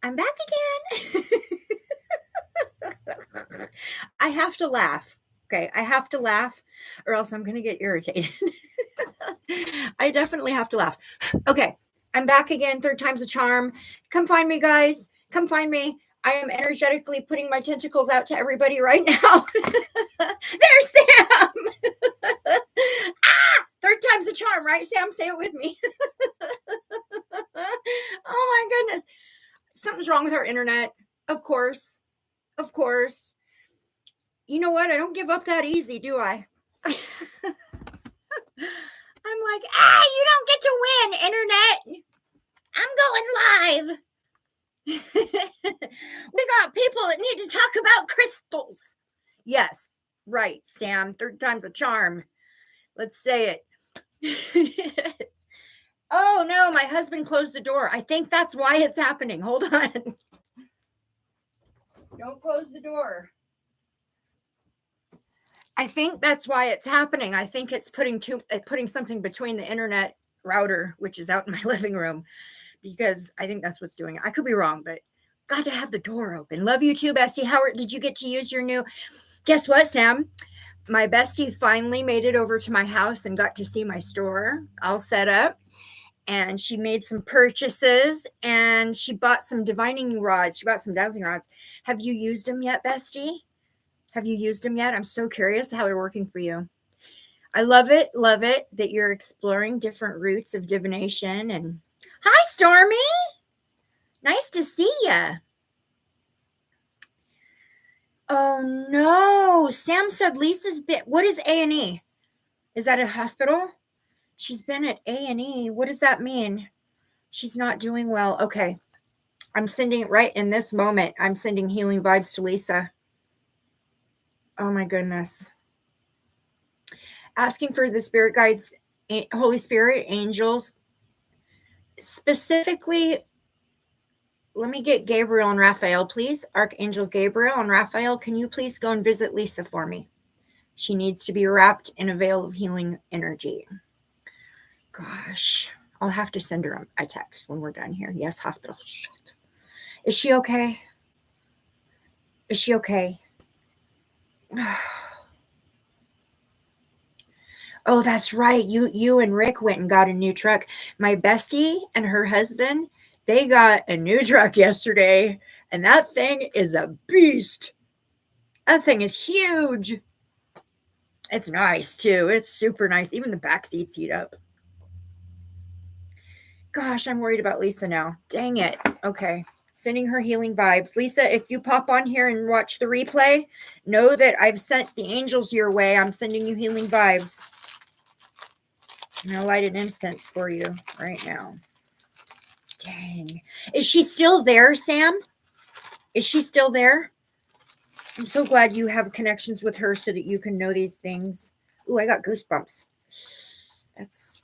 I'm back again. I have to laugh. Okay, I have to laugh or else I'm going to get irritated. I definitely have to laugh. Okay, I'm back again. Third time's a charm. Come find me, guys. Come find me. I am energetically putting my tentacles out to everybody right now. There's Sam. Third time's a charm, right, Sam? Say it with me. Oh my goodness. Something's wrong with our internet. Of course. Of course. You know what? I don't give up that easy, do I? I'm like, you don't get to win, internet. I'm going live. We got people that need to talk about crystals. Yes, right, Sam. Third time's a charm. Let's say it. Oh no, my husband closed the door. I think that's why it's happening. Hold on. Don't close the door. I think that's why it's happening. I think it's putting something between the internet router, which is out in my living room, because I think that's what's doing it. I could be wrong, but got to have the door open. Love you too, Bestie. How did you get to use your new? Guess what, Sam? My bestie finally made it over to my house and got to see my store all set up. And she made some purchases and she bought some divining rods. She bought some dowsing rods. Have you used them yet, Bestie? Have you used them yet? I'm so curious how they're working for you. I love it that you're exploring different routes of divination. And hi, Stormy. Nice to see you. Oh no, Sam said Lisa's been. What is A&E? Is that a hospital? She's been at A&E. What does that mean? She's not doing well. Okay. I'm sending it right in this moment. I'm sending healing vibes to Lisa. Oh my goodness. Asking for the spirit guides, Holy Spirit, angels. Specifically, let me get Gabriel and Raphael, please. Archangel Gabriel and Raphael, can you please go and visit Lisa for me? She needs to be wrapped in a veil of healing energy. Gosh, I'll have to send her a text when we're done here. Yes, hospital. Is she okay? Is she okay? Oh, that's right. You and Rick went and got a new truck. My bestie and her husband, they got a new truck yesterday, and that thing is a beast. That thing is huge. It's nice too. It's super nice. Even the back seats heat up. Gosh, I'm worried about Lisa now. Dang it. Okay. Sending her healing vibes. Lisa, if you pop on here and watch the replay, know that I've sent the angels your way. I'm sending you healing vibes. I'm going to light an incense for you right now. Dang. Is she still there, Sam? Is she still there? I'm so glad you have connections with her so that you can know these things. Ooh, I got goosebumps. That's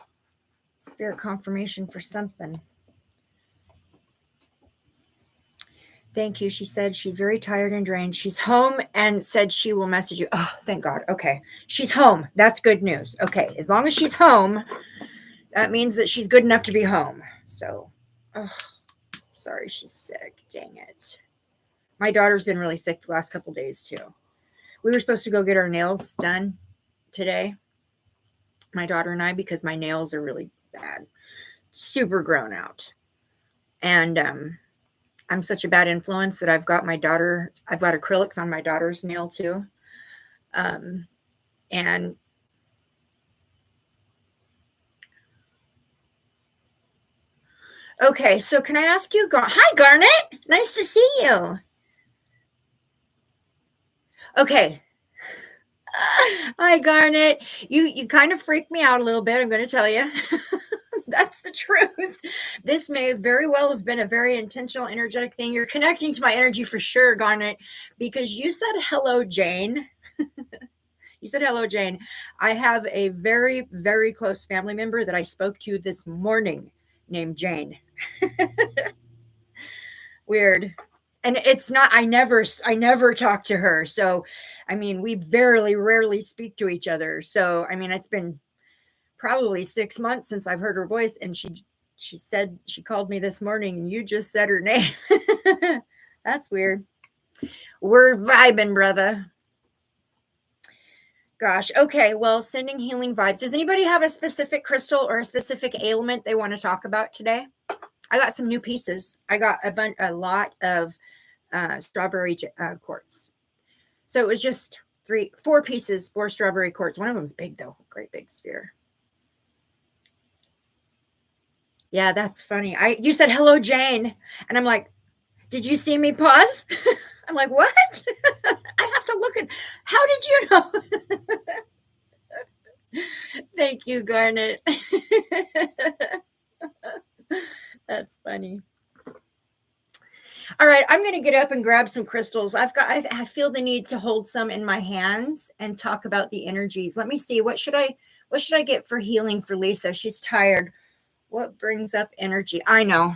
spirit confirmation for something. Thank you. She said she's very tired and drained. She's home and said she will message you. Oh, thank God. Okay. She's home. That's good news. Okay. As long as she's home, that means that she's good enough to be home. So, sorry she's sick. Dang it. My daughter's been really sick the last couple days too. We were supposed to go get our nails done today, my daughter and I, because my nails are really bad, super grown out. And I'm such a bad influence that I've got acrylics on my daughter's nail too. And okay, so can I ask you, hi Garnet, nice to see you. Okay. Hi Garnet. You kind of freaked me out a little bit, I'm going to tell you. That's the truth. This may very well have been a very intentional, energetic thing. You're connecting to my energy for sure, Garnet, because you said hello, Jane. You said hello, Jane. I have a very, very close family member that I spoke to this morning named Jane. Weird. And it's not, I never talk to her. So, I mean, we very rarely speak to each other. So, I mean, it's been probably 6 months since I've heard her voice, and She said she called me this morning and you just said her name. That's weird. We're vibing, brother. Gosh. Okay. Well, sending healing vibes. Does anybody have a specific crystal or a specific ailment they want to talk about today? I got some new pieces. I got a lot of strawberry quartz. So it was just 4 pieces, 4 strawberry quartz. One of them's big though. Great big sphere. Yeah, that's funny. You said hello, Jane. And I'm like, did you see me pause? I'm like, what? I have to look at, how did you know? Thank you, Garnet. That's funny. All right, I'm going to get up and grab some crystals. I feel the need to hold some in my hands and talk about the energies. Let me see. What should I get for healing for Lisa? She's tired. What brings up energy? I know.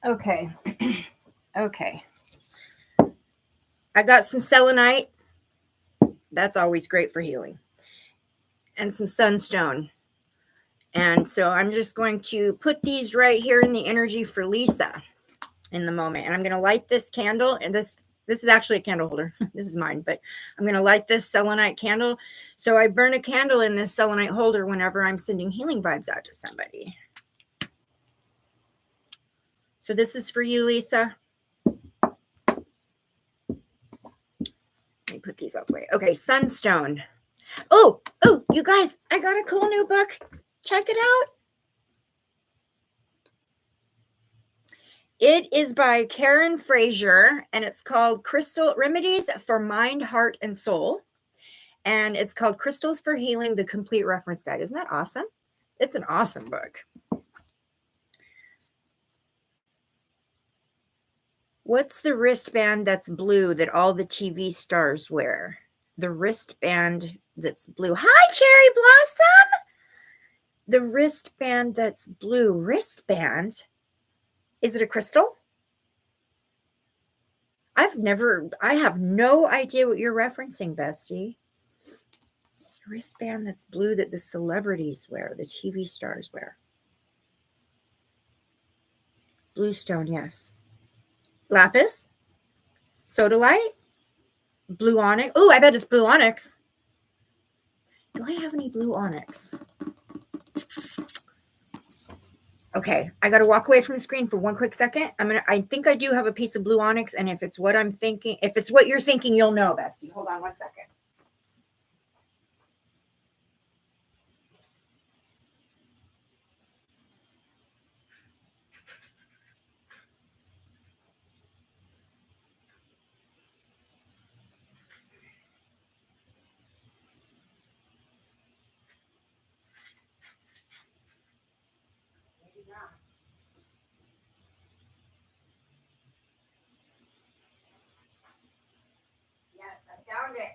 Okay. Okay. I got some selenite. That's always great for healing. And some sunstone. And so I'm just going to put these right here in the energy for Lisa in the moment. And I'm going to light this candle. And this is actually a candle holder. This is mine, but I'm going to light this selenite candle. So I burn a candle in this selenite holder whenever I'm sending healing vibes out to somebody. So this is for you, Lisa. Let me put these out the way. Okay, sunstone. Oh, you guys, I got a cool new book. Check it out. It is by Karen Frazier, and it's called Crystal Remedies for Mind, Heart, and Soul. And it's called Crystals for Healing, the Complete Reference Guide. Isn't that awesome? It's an awesome book. What's the wristband that's blue that all the TV stars wear? The wristband that's blue. Hi, Cherry Blossom. The wristband that's blue. Wristband? Is it a crystal? I have no idea what you're referencing, bestie. Wristband that's blue that the celebrities wear, the TV stars wear. Bluestone, yes. Lapis? Sodalite? Blue onyx? Oh, I bet it's blue onyx. Do I have any blue onyx? Okay, I got to walk away from the screen for one quick second. I think I do have a piece of blue onyx, and if it's what I'm thinking, if it's what you're thinking, you'll know, bestie. Hold on one second. Yes, I found it.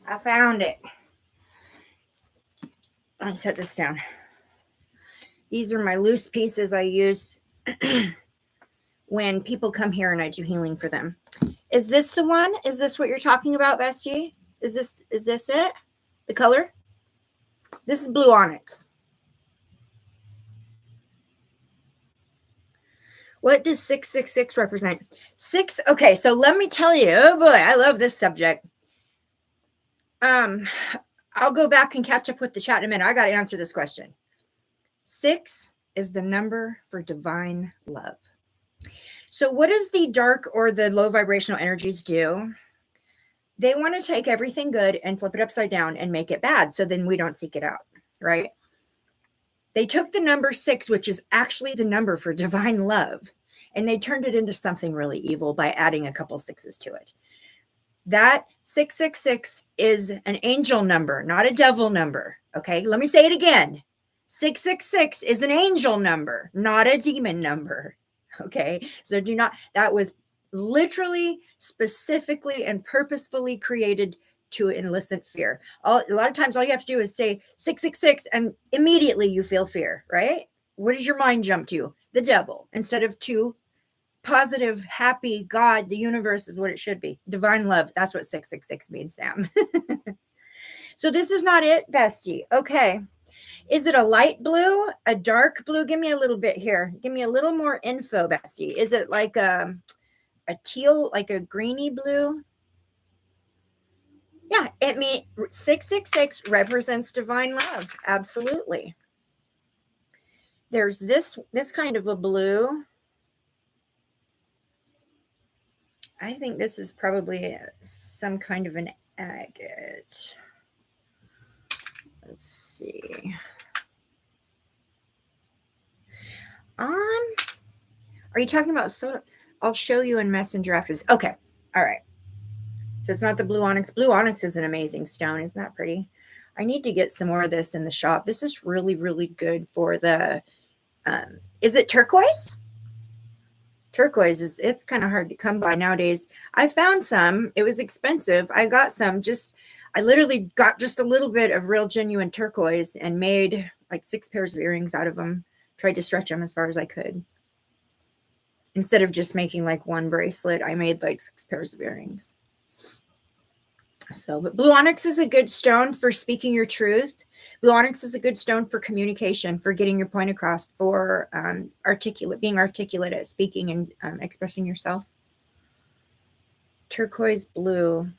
I found it. Let me set this down. These are my loose pieces I use when people come here and I do healing for them. Is this the one? Is this what you're talking about, bestie? Is this it? The color? This is blue onyx. What does 666 represent? 6. Okay, so let me tell you. Oh boy, I love this subject. I'll go back and catch up with the chat in a minute. I got to answer this question. 6 is the number for divine love. So what does the dark or the low vibrational energies do? They want to take everything good and flip it upside down and make it bad. So then we don't seek it out, right? They took the number 6, which is actually the number for divine love, and they turned it into something really evil by adding a couple 6s to it. That 666 is an angel number, not a devil number. Okay, let me say it again. 666 is an angel number, not a demon number. Okay, so that was literally, specifically, and purposefully created to elicit fear. A lot of times, all you have to do is say 666, and immediately you feel fear, right? What does your mind jump to? The devil, instead of to positive, happy God. The universe is what it should be. Divine love. That's what 666 means, Sam. So this is not it, bestie. Okay. Is it a light blue, a dark blue? Give me a little bit here. Give me a little more info, bestie. Is it like a teal, like a greeny blue? Yeah, it means 666 represents divine love. Absolutely. There's this kind of a blue. I think this is probably some kind of an agate. Let's see. Are you talking about soda? I'll show you in Messenger after this. Okay. All right. So it's not the blue onyx. Blue onyx is an amazing stone. Isn't that pretty? I need to get some more of this in the shop. This is really, really good for the, is it turquoise? Turquoise it's kind of hard to come by nowadays. I found some. It was expensive. I got some I literally got just a little bit of real genuine turquoise and made like 6 pairs of earrings out of them. Tried to stretch them as far as I could. Instead of just making like one bracelet, I made like 6 pairs of earrings. So, but blue onyx is a good stone for speaking your truth. Blue onyx is a good stone for communication, for getting your point across, for being articulate at speaking and expressing yourself. Turquoise blue.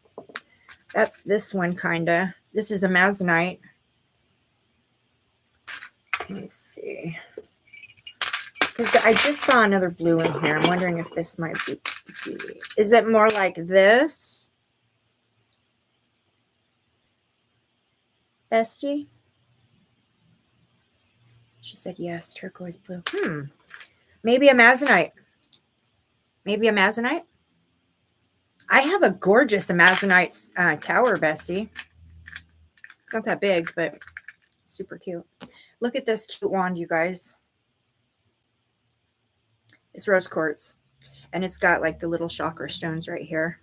That's this one, kinda. This is a amazonite. Let me see. Because I just saw another blue in here. I'm wondering if this might be. Is it more like this? Bestie? She said yes, turquoise blue. Maybe amazonite. Maybe amazonite? I have a gorgeous amazonite tower, bestie. It's not that big, but super cute. Look at this cute wand, you guys. It's rose quartz. And it's got like the little chakra stones right here.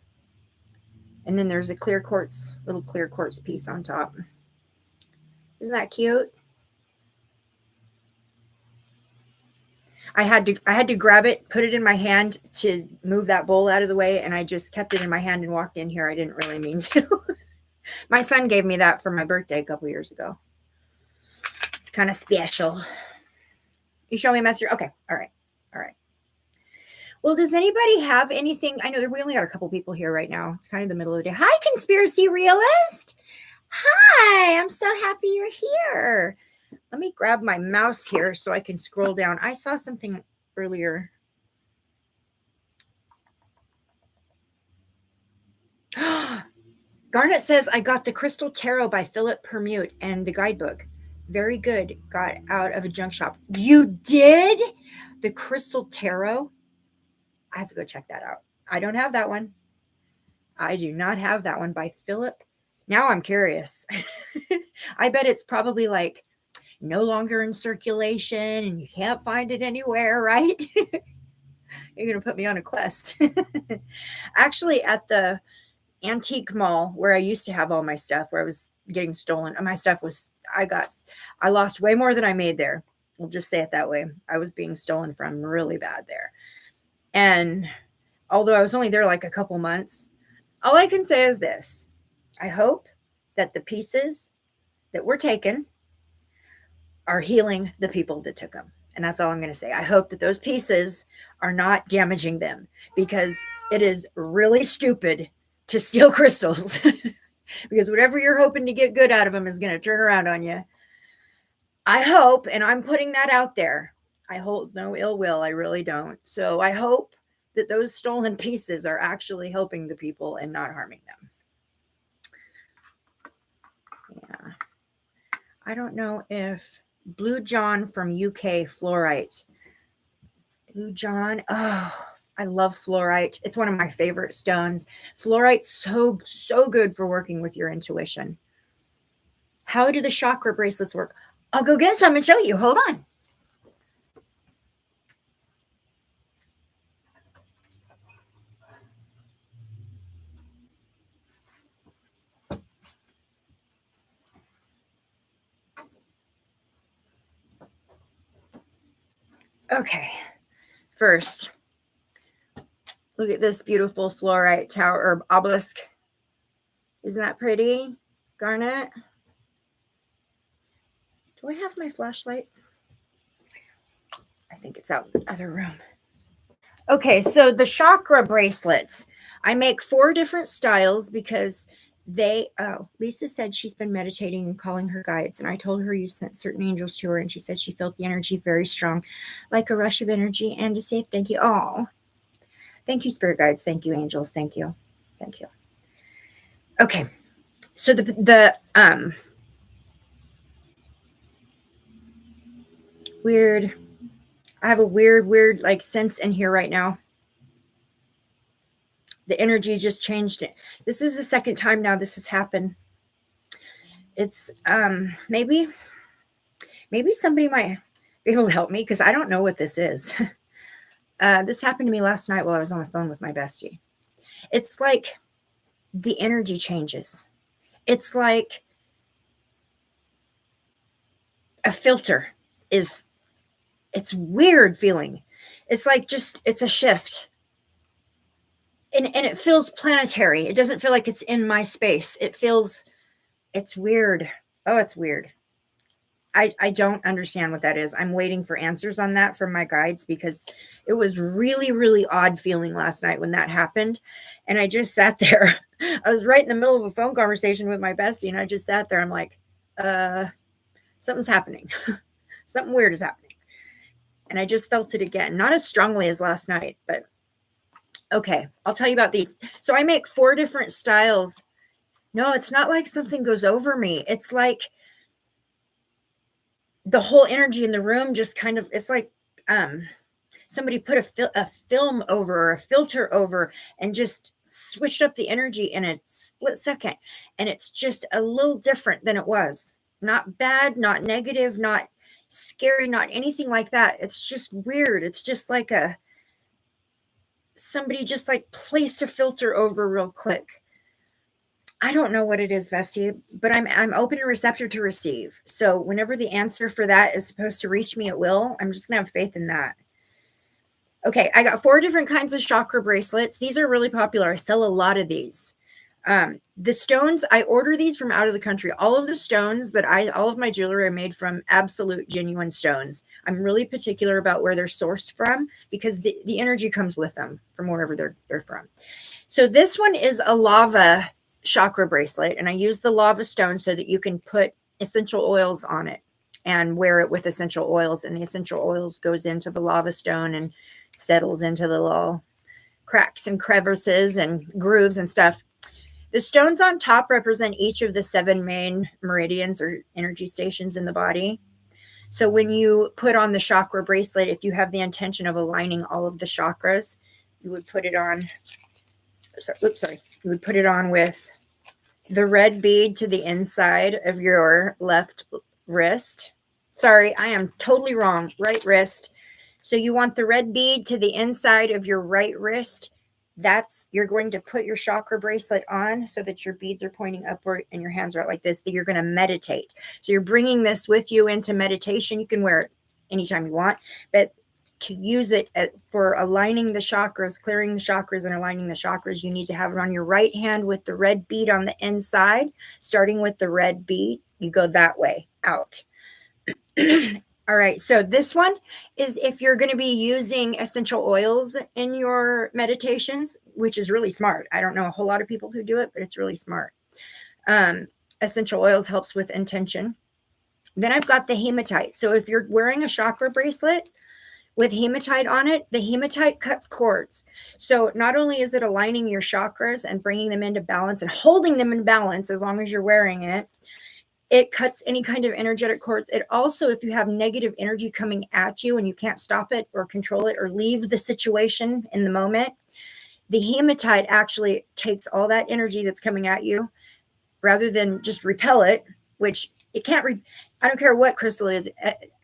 And then there's a little clear quartz piece on top. Isn't that cute? I had to grab it, put it in my hand to move that bowl out of the way, and I just kept it in my hand and walked in here. I didn't really mean to. My son gave me that for my birthday a couple years ago. It's kind of special. You show me a message? Okay. All right. Well, does anybody have anything? I know that we only got a couple people here right now. It's kind of the middle of the day. Hi, conspiracy realist. Hi, I'm so happy you're here. Let me grab my mouse here so I can scroll down. I saw something earlier. Garnet says, I got the Crystal Tarot by Philip Permute and the guidebook. Very good. Got out of a junk shop. You did? The Crystal Tarot? I have to go check that out. I don't have that one. I do not have that one by Philip. Now I'm curious. I bet it's probably like no longer in circulation and you can't find it anywhere, right? You're going to put me on a quest. Actually, at the antique mall where I used to have all my stuff, where I was getting stolen, my stuff was, I lost way more than I made there. We'll just say it that way. I was being stolen from really bad there. And although I was only there like a couple months, all I can say is this. I hope that the pieces that were taken are healing the people that took them. And that's all I'm going to say. I hope that those pieces are not damaging them, because it is really stupid to steal crystals because whatever you're hoping to get good out of them is going to turn around on you. I hope, and I'm putting that out there, I hold no ill will. I really don't. So I hope that those stolen pieces are actually helping the people and not harming them. Yeah. I don't know if Blue John from UK fluorite. Blue John. Oh, I love fluorite. It's one of my favorite stones. Fluorite's so good for working with your intuition. How do the chakra bracelets work? I'll go get some and show you. Hold on. Okay. First, look at this beautiful fluorite tower or obelisk. Isn't that pretty? Garnet. Do I have my flashlight? I think it's out in the other room. Okay, so the chakra bracelets. I make 4 different styles because Lisa said she's been meditating and calling her guides, and I told her you sent certain angels to her, and she said she felt the energy very strong, like a rush of energy, and to say thank you. Oh, thank you, spirit guides. Thank you, angels. Thank you. Thank you. Okay, so the weird, I have a weird like sense in here right now. The energy just changed it. This is the second time now this has happened. It's maybe somebody might be able to help me because I don't know what this is. This happened to me last night while I was on the phone with my bestie. It's like the energy changes. It's like a filter it's weird feeling. It's like it's a shift. And it feels planetary. It doesn't feel like it's in my space. It's weird. Oh, it's weird. I don't understand what that is. I'm waiting for answers on that from my guides because it was really odd feeling last night when that happened. And I just sat there. I was right in the middle of a phone conversation with my bestie, and I just sat there. I'm like, something's happening. Something weird is happening. And I just felt it again. Not as strongly as last night, but okay, I'll tell you about these. So I make 4 different styles. No, it's not like something goes over me. It's like the whole energy in the room just kind of, it's like somebody put a film over or a filter over and just switched up the energy in a split second. And it's just a little different than it was. Not bad, not negative, not scary, not anything like that. It's just weird. It's just like somebody just like placed a filter over real quick. I don't know what it is, bestie, but I'm open and receptive to receive. So whenever the answer for that is supposed to reach me, it will. I'm just gonna have faith in that. Okay, I got 4 different kinds of chakra bracelets. These are really popular. I sell a lot of these. The stones, I order these from out of the country. All of the stones all of my jewelry are made from absolute genuine stones. I'm really particular about where they're sourced from because the energy comes with them from wherever they're from. So this one is a lava chakra bracelet, and I use the lava stone so that you can put essential oils on it and wear it with essential oils, and the essential oils goes into the lava stone and settles into the little cracks and crevices and grooves and stuff. The stones on top represent each of the 7 main meridians or energy stations in the body. So when you put on the chakra bracelet, if you have the intention of aligning all of the chakras, you would put it on. You would put it on with the red bead to the inside of your left wrist. Sorry, I am totally wrong. Right wrist. So you want the red bead to the inside of your right wrist. You're going to put your chakra bracelet on so that your beads are pointing upward and your hands are out like this, that you're going to meditate. So you're bringing this with you into meditation. You can wear it anytime you want, but to use it for aligning the chakras, clearing the chakras and aligning the chakras, you need to have it on your right hand with the red bead on the inside. Starting with the red bead, you go that way out. All right, so this one is if you're going to be using essential oils in your meditations, which is really smart. I don't know a whole lot of people who do it, but it's really smart. Essential oils helps with intention. Then I've got the hematite. So if you're wearing a chakra bracelet with hematite on it, the hematite cuts cords. So not only is it aligning your chakras and bringing them into balance and holding them in balance as long as you're wearing it, it cuts any kind of energetic cords. It also, if you have negative energy coming at you and you can't stop it or control it or leave the situation in the moment, the hematite actually takes all that energy that's coming at you rather than just repel it, which it can't. I don't care what crystal it is.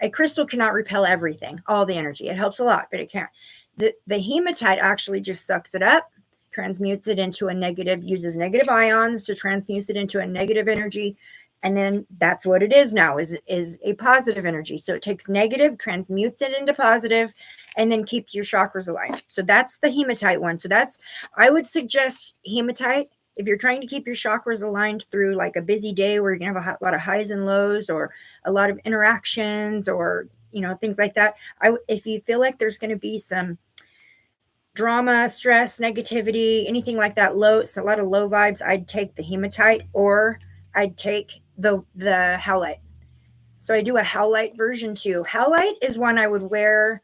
A crystal cannot repel everything, all the energy. It helps a lot, but it can't. The hematite actually just sucks it up, transmutes it into a negative, uses negative ions to transmute it into a negative energy, And then that's what it is now, is a positive energy. So it takes negative, transmutes it into positive, and then keeps your chakras aligned. So that's the hematite one. So that's, I would suggest hematite if you're trying to keep your chakras aligned through like a busy day where you're gonna have a lot of highs and lows, or a lot of interactions, or things like that. If you feel like there's going to be some drama, stress, negativity, anything like that, so a lot of low vibes, I'd take the hematite, or I'd take the howlite. So I do a howlite version too. Howlite is one I would wear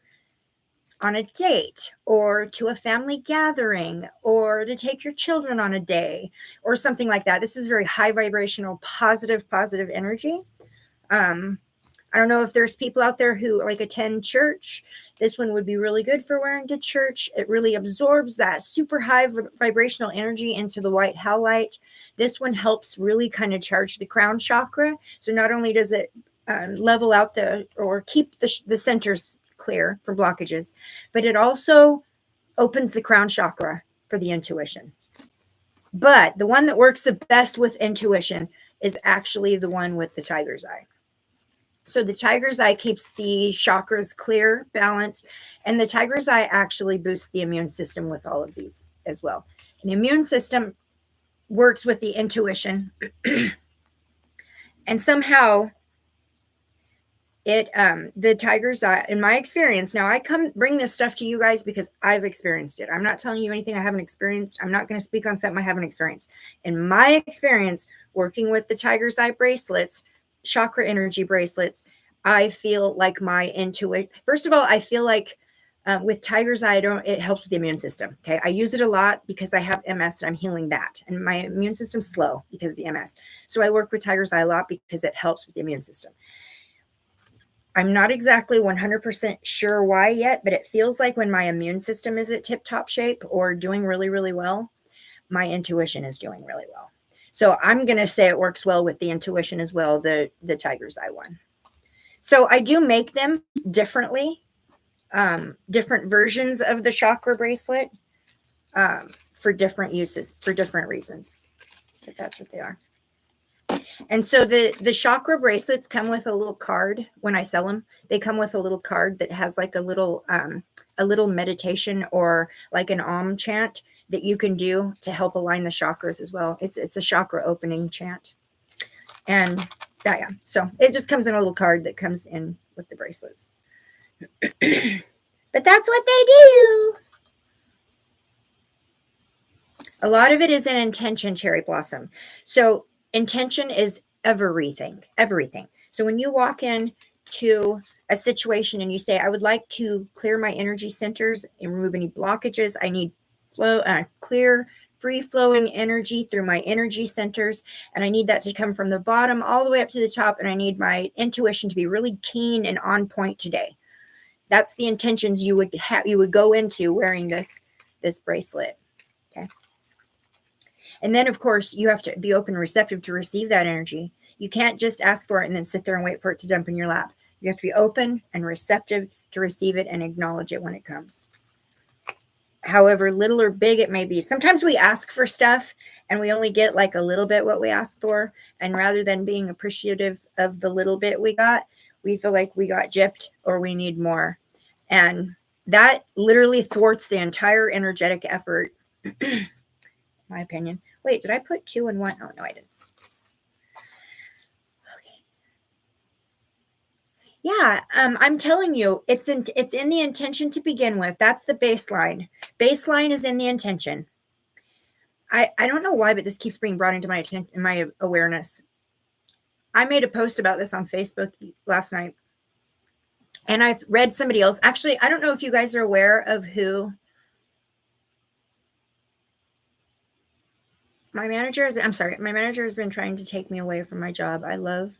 on a date, or to a family gathering, or to take your children on a day, or something like that. This is very high vibrational, positive energy. I don't know if there's people out there who like attend church. This one would be really good for wearing to church. It really absorbs that super high vibrational energy into the white howlite. This one helps really kind of charge the crown chakra. So not only does it level out or keep the centers clear from blockages, but it also opens the crown chakra for the intuition. But the one that works the best with intuition is actually the one with the tiger's eye. So the tiger's eye keeps the chakras clear, balanced, and the tiger's eye actually boosts the immune system with all of these as well. And the immune system works with the intuition, and somehow the tiger's eye, in my experience, now I bring this stuff to you guys because I've experienced it. I'm not telling you anything I haven't experienced. I'm not going to speak on something I haven't experienced. In my experience, working with the tiger's eye bracelets, chakra energy bracelets, I feel like my intuition, first of all, I feel like with tiger's eye, it helps with the immune system. Okay. I use it a lot because I have MS and I'm healing that. And my immune system's slow because of the MS. So I work with tiger's eye a lot because it helps with the immune system. I'm not exactly 100% sure why yet, but it feels like when my immune system is at tip-top shape or doing really, really well, my intuition is doing really well. So I'm going to say it works well with the intuition as well, the tiger's eye one. So I do make them differently, different versions of the chakra bracelet for different uses, for different reasons. But that's what they are. And so the chakra bracelets come with a little card when I sell them. They come with a little card that has like a little meditation or like an Om chant that you can do to help align the chakras as well. It's a chakra opening chant. And yeah. So it just comes in a little card that comes in with the bracelets. But that's what they do. A lot of it is an intention, Cherry Blossom. So intention is everything. So when you walk in to a situation and you say, I would like to clear my energy centers and remove any blockages. I need clear, free flowing energy through my energy centers. And I need that to come from the bottom all the way up to the top. And I need my intuition to be really keen and on point today. That's the intentions you would go into wearing this bracelet. Okay. And then, of course, you have to be open and receptive to receive that energy. You can't just ask for it and then sit there and wait for it to dump in your lap. You have to be open and receptive to receive it and acknowledge it when it comes. However little or big it may be. Sometimes we ask for stuff and we only get like a little bit what we asked for. And rather than being appreciative of the little bit we got, we feel like we got gypped or we need more. And that literally thwarts the entire energetic effort. My opinion. Wait, did I put 2 in 1? Oh, no, I didn't. Okay. Yeah, I'm telling you, it's in the intention to begin with. That's the baseline. Baseline is in the intention. I don't know why, but this keeps being brought into my attention, my awareness. I made a post about this on Facebook last night, and I've read somebody else. Actually, I don't know if you guys are aware of who. My manager has been trying to take me away from my job. I love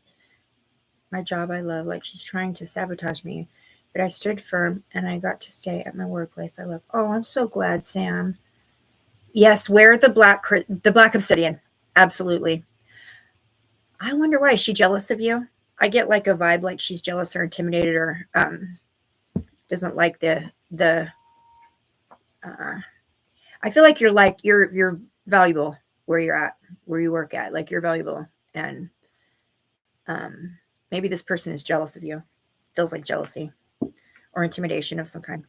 my job. Like she's trying to sabotage me, but I stood firm and I got to stay at my workplace. I love. Oh, I'm so glad, Sam. Yes, wear the black obsidian. Absolutely. I wonder why. Is she jealous of you? I get like a vibe like she's jealous or intimidated or doesn't like the I feel like you're valuable where you're at, where you work at, like you're valuable. And Maybe this person is jealous of you. Feels like jealousy or intimidation of some kind.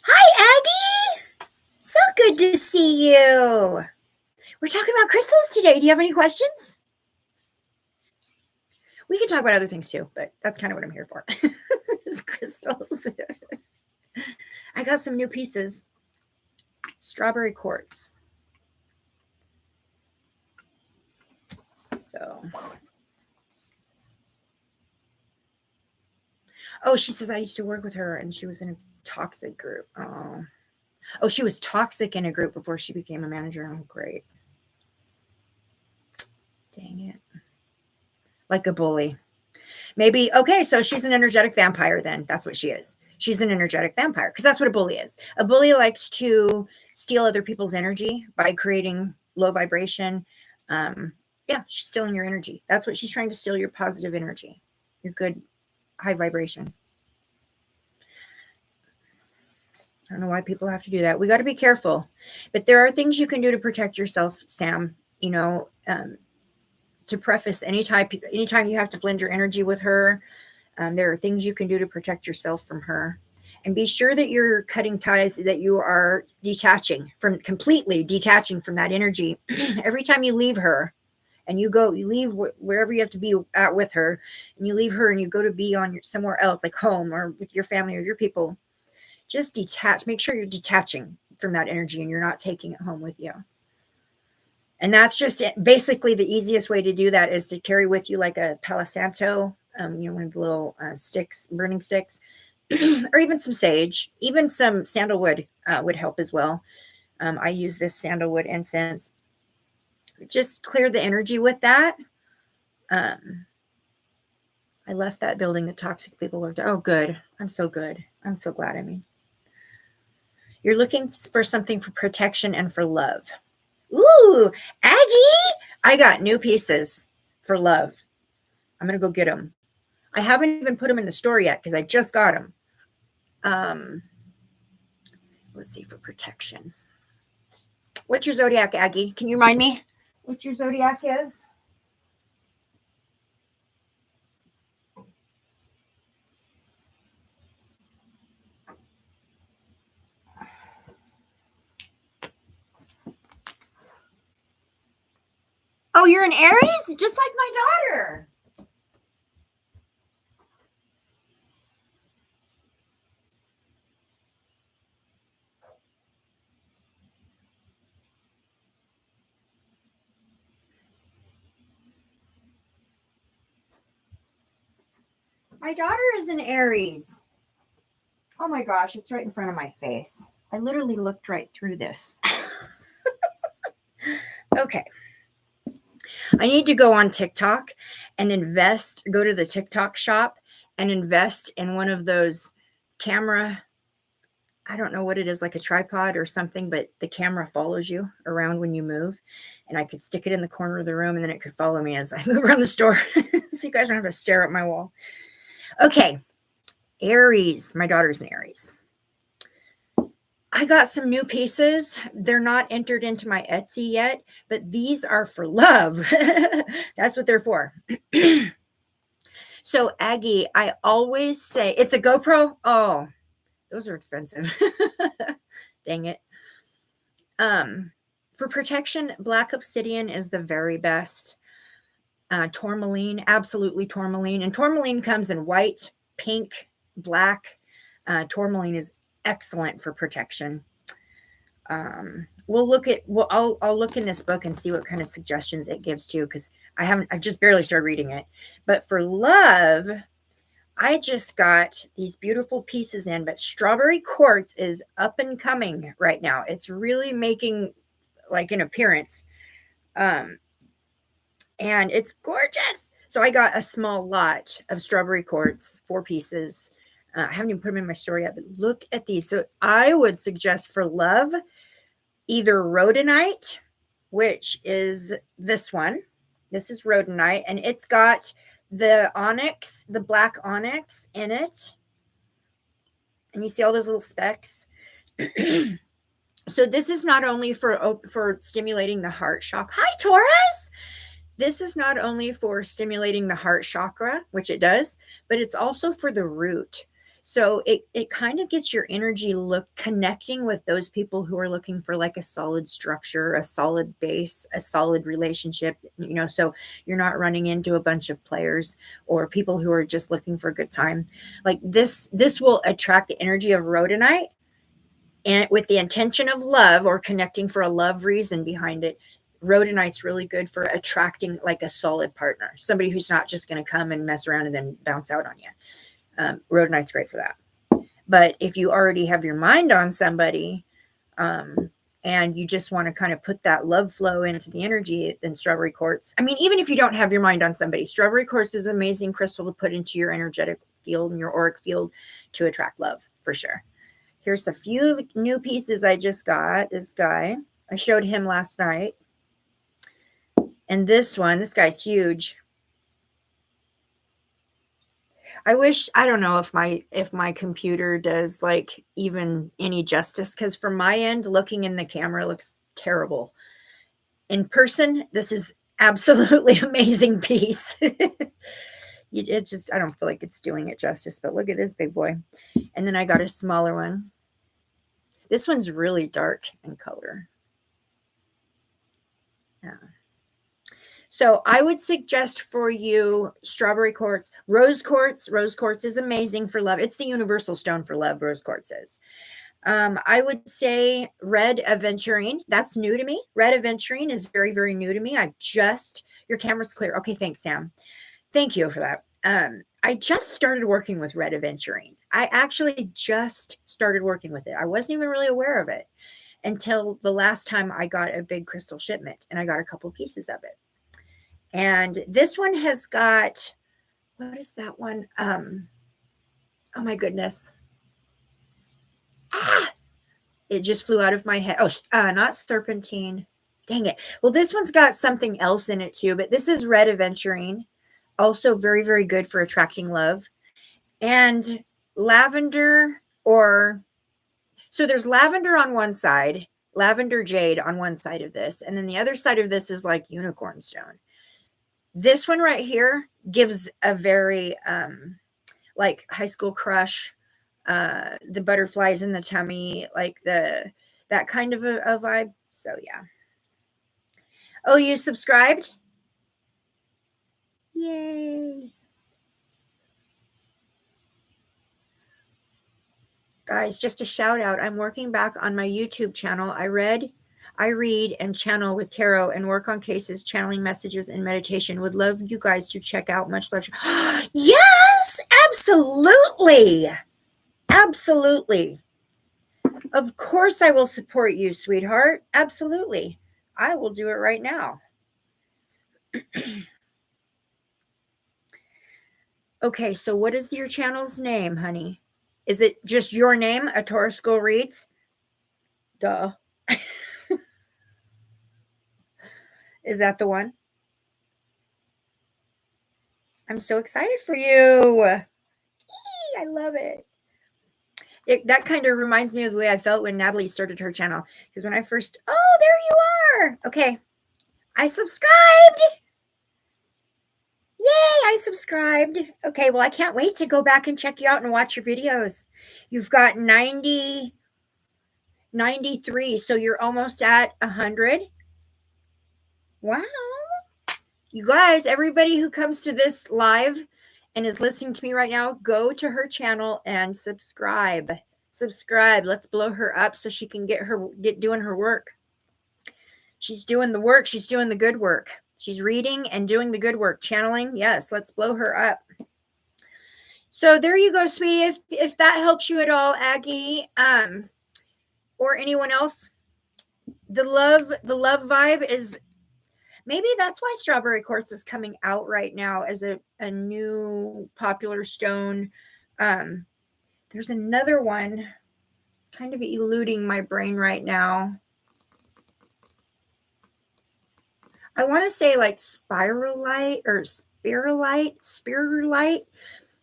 Hi, Aggie. So good to see you. We're talking about crystals today. Do you have any questions? We can talk about other things too, but that's kind of what I'm here for. Is crystals. I got some new pieces. Strawberry quartz. So. Oh, she says I used to work with her and she was in a toxic group. Oh, she was toxic in a group before she became a manager. Oh, great. Dang it. Like a bully. Maybe, okay, so she's an energetic vampire then. That's what she is. She's an energetic vampire because that's what a bully is. A bully likes to steal other people's energy by creating low vibration. Yeah, she's stealing your energy. That's what she's trying to steal, your positive energy, your good high vibration. I don't know why people have to do that. We got to be careful. But there are things you can do to protect yourself, Sam. You know, to preface, anytime you have to blend your energy with her, there are things you can do to protect yourself from her. And be sure that you're cutting ties, that you are completely detaching from that energy. Every time you leave her and you leave wherever you have to be at with her, and you leave her and you go to be on somewhere else, like home or with your family or your people, just detach. Make sure you're detaching from that energy and you're not taking it home with you. And that's just basically the easiest way to do that is to carry with you like a Palo Santo, one of the little burning sticks, or even some sage, even some sandalwood would help as well. I use this sandalwood incense. Just clear the energy with that. I left that building that toxic people worked. Oh, good. I'm so good. I'm so glad. I mean, you're looking for something for protection and for love. Ooh, Aggie, I got new pieces for love. I'm going to go get them. I haven't even put them in the store yet because I just got them. Let's see, for protection. What's your zodiac, Aggie? Can you remind me what your zodiac is? Oh, you're an Aries? Just like my daughter. My daughter is an Aries. Oh my gosh, it's right in front of my face. I literally looked right through this. Okay. I need to go on TikTok and go to the TikTok shop and invest in one of those camera. I don't know what it is, like a tripod or something, but the camera follows you around when you move. And I could stick it in the corner of the room and then it could follow me as I move around the store. So you guys don't have to stare at my wall. Okay. Aries. My daughter's an Aries. I got some new pieces. They're not entered into my Etsy yet, but these are for love. That's what they're for. So Aggie, I always say, it's a GoPro. Oh, those are expensive. Dang it. For protection, black obsidian is the very best. Tourmaline, absolutely tourmaline. And tourmaline comes in white, pink, black. Tourmaline is excellent for protection. I'll look in this book and see what kind of suggestions it gives too, because I've just barely started reading it. But for love, I just got these beautiful pieces in, but strawberry quartz is up and coming right now. It's really making like an appearance. And it's gorgeous. So I got a small lot of strawberry quartz, 4 pieces. I haven't even put them in my store yet, but look at these. So I would suggest for love, either rhodonite, which is this one. This is rhodonite, and it's got the onyx, the black onyx in it. And you see all those little specks. So this is not only for stimulating the heart shock. Hi, Taurus. this is not only for stimulating the heart chakra, which it does, but it's also for the root. So it kind of gets your energy connecting with those people who are looking for like a solid structure, a solid base, a solid relationship, so you're not running into a bunch of players or people who are just looking for a good time. Like this will attract the energy of rhodonite, and with the intention of love or connecting for a love reason behind it. Rhodonite's really good for attracting like a solid partner, somebody who's not just going to come and mess around and then bounce out on you. Rhodonite's great for that. But if you already have your mind on somebody, and you just want to kind of put that love flow into the energy, then strawberry quartz. I mean, even if you don't have your mind on somebody, strawberry quartz is an amazing crystal to put into your energetic field and your auric field to attract love for sure. Here's a few new pieces I just got. This guy, I showed him last night. And this guy's huge. I don't know if my computer does like even any justice, because from my end, looking in the camera looks terrible. In person, this is absolutely amazing piece. It just, I don't feel like it's doing it justice, but look at this big boy. And then I got a smaller one. This one's really dark in color. Yeah. So I would suggest for you strawberry quartz, rose quartz. Rose quartz is amazing for love. It's the universal stone for love, rose quartz is. I would say red aventurine. That's new to me. Red aventurine is very, very new to me. Your camera's clear. Okay, thanks, Sam. Thank you for that. I just started working with red aventurine. I actually just started working with it. I wasn't even really aware of it until the last time I got a big crystal shipment, and I got a couple pieces of it. And this one has got, what is that one? Oh my goodness. It just flew out of my head. Oh, not serpentine. Dang it. Well, this one's got something else in it too, but this is red aventurine. Also very, very good for attracting love. And lavender, so there's lavender on one side, lavender jade on one side of this. And then the other side of this is like unicorn stone. This one right here gives a very like high school crush, the butterflies in the tummy, like that kind of a vibe. So yeah. Oh, you subscribed? Yay. Guys, just a shout out. I'm working back on my YouTube channel. I read and channel with tarot and work on cases, channeling messages and meditation. Would love you guys to check out. Much love. Yes, absolutely. Absolutely. Of course I will support you, sweetheart. Absolutely. I will do it right now. Okay, so what is your channel's name, honey? Is it just your name, A Taurus School Reads? Duh. Is that the one? I'm so excited for you. I love it. That kind of reminds me of the way I felt when Natalie started her channel. Because when I first, oh, there you are. Okay. I subscribed. Yay, I subscribed. Okay, well, I can't wait to go back and check you out and watch your videos. You've got 93, so you're almost at 100. Wow. You guys, everybody who comes to this live and is listening to me right now, go to her channel and subscribe. Subscribe. Let's blow her up so she can get doing her work. She's doing the work. She's doing the good work. She's reading and doing the good work. Channeling. Yes, let's blow her up. So there you go, sweetie. If that helps you at all, Aggie, or anyone else, the love vibe is, maybe that's why strawberry quartz is coming out right now as a new popular stone. There's another one. It's kind of eluding my brain right now. I want to say like spirulite.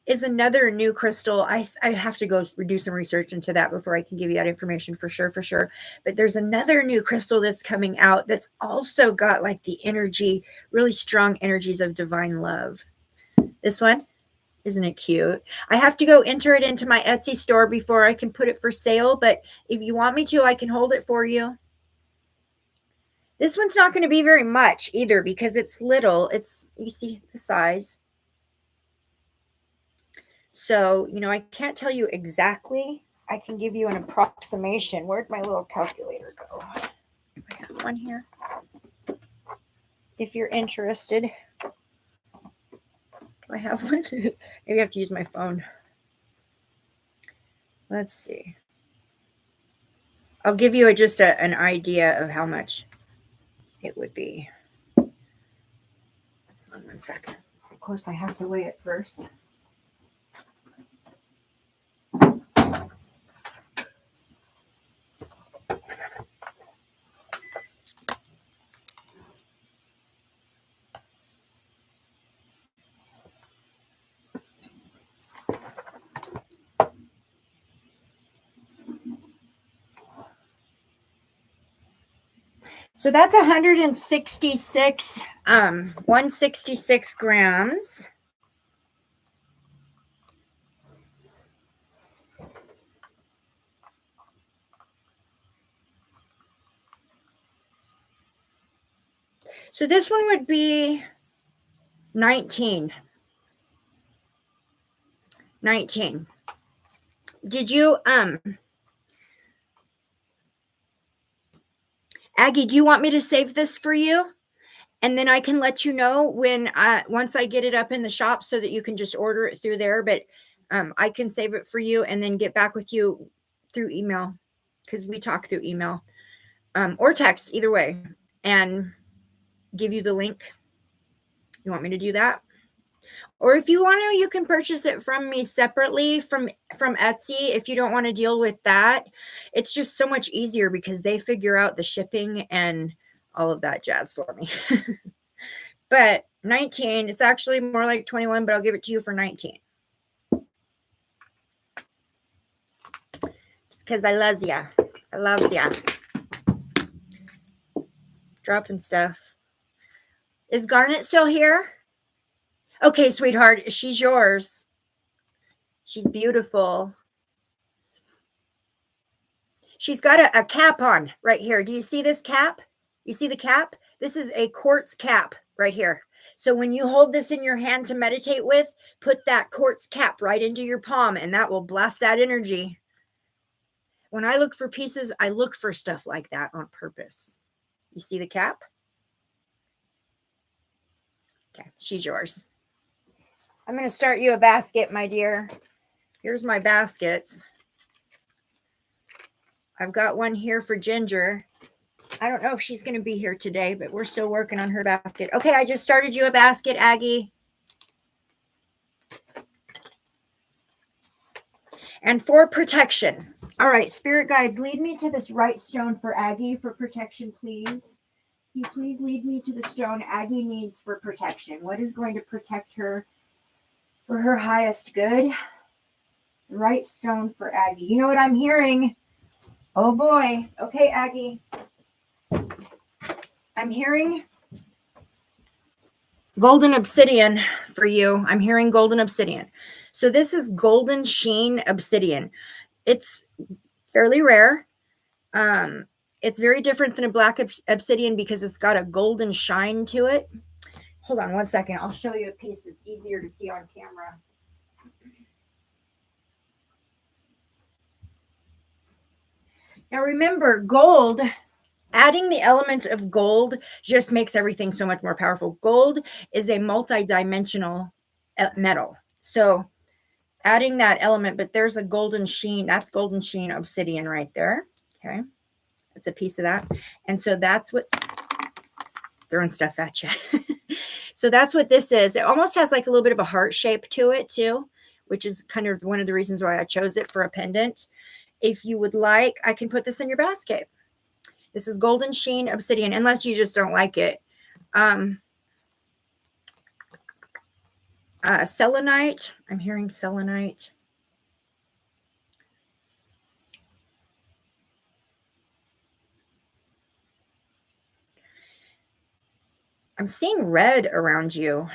is another new crystal. I have to go do some research into that before I can give you that information for sure. But there's another new crystal that's coming out that's also got like the energy, really strong energies of divine love. This one, isn't it cute? I have to go enter it into my Etsy store before I can put it for sale, but if you want me to, I can hold it for you. This one's not going to be very much either because it's little. You see the size. So, I can't tell you exactly. I can give you an approximation. Where'd my little calculator go? I have one here. If you're interested. Do I have one? Maybe I have to use my phone. Let's see. I'll give you just an idea of how much it would be. Hold on 1 second. Of course, I have to weigh it first. So that's 166 grams. So this one would be 19. Did you, Aggie, do you want me to save this for you? And then I can let you know once I get it up in the shop so that you can just order it through there. But I can save it for you and then get back with you through email because we talk through email or text, either way, and give you the link. You want me to do that? Or if you want to, you can purchase it from me separately from Etsy. If you don't want to deal with that, it's just so much easier because they figure out the shipping and all of that jazz for me. But 19, it's actually more like 21, but I'll give it to you for 19. Just because I love ya. I love ya. Dropping stuff. Is Garnet still here? Okay, sweetheart, she's yours. She's beautiful. She's got a cap on right here. Do you see this cap? You see the cap? This is a quartz cap right here. So when you hold this in your hand to meditate with, put that quartz cap right into your palm and that will blast that energy. When I look for pieces, I look for stuff like that on purpose. You see the cap? Okay, she's yours. I'm going to start you a basket, my dear. Here's my baskets. I've got one here for Ginger. I don't know if she's going to be here today, but we're still working on her basket. Okay, I just started you a basket, Aggie. And for protection. All right, spirit guides, lead me to this right stone for Aggie for protection, please. Can you please lead me to the stone Aggie needs for protection? What is going to protect her for her highest good? The right stone for Aggie. You know what I'm hearing? Oh boy. Okay, Aggie. I'm hearing golden obsidian for you. I'm hearing golden obsidian. So this is golden sheen obsidian. It's fairly rare. It's very different than a black obsidian because it's got a golden shine to it. Hold on 1 second. I'll show you a piece that's easier to see on camera. Now remember, gold, adding the element of gold just makes everything so much more powerful. Gold is a multi-dimensional metal. So adding that element, but there's a golden sheen. That's golden sheen obsidian right there. Okay. That's a piece of that. And so that's what, throwing stuff at you. So that's what this is. It almost has like a little bit of a heart shape to it too, which is kind of one of the reasons why I chose it for a pendant. If you would like, I can put this in your basket. This is golden sheen obsidian, unless you just don't like it. Selenite. I'm hearing selenite. I'm seeing red around you.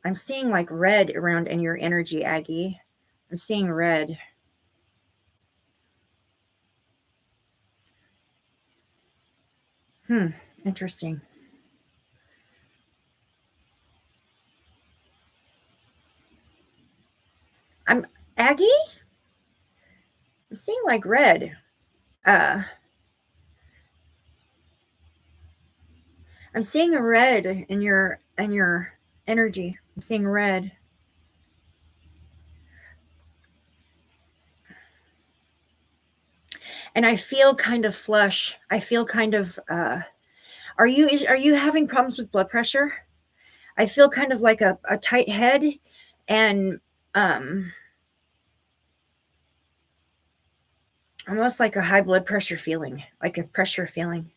I'm seeing like red around in your energy, Aggie. I'm seeing red. Interesting. I'm Aggie? I'm seeing like red. I'm seeing a red in your energy. I'm seeing red. And I feel kind of flush. I feel kind of are you having problems with blood pressure? I feel kind of like a tight head and almost like a high blood pressure feeling, like a pressure feeling.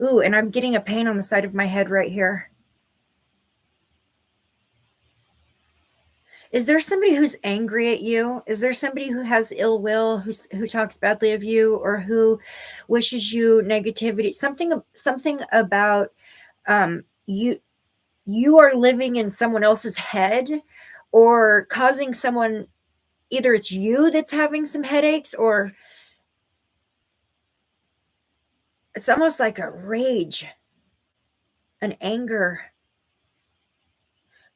Ooh, and I'm getting a pain on the side of my head right here. Is there somebody who's angry at you? Is there somebody who has ill will, who talks badly of you, or who wishes you negativity? Something about you are living in someone else's head, or causing someone, either it's you that's having some headaches, or it's almost like a rage, an anger,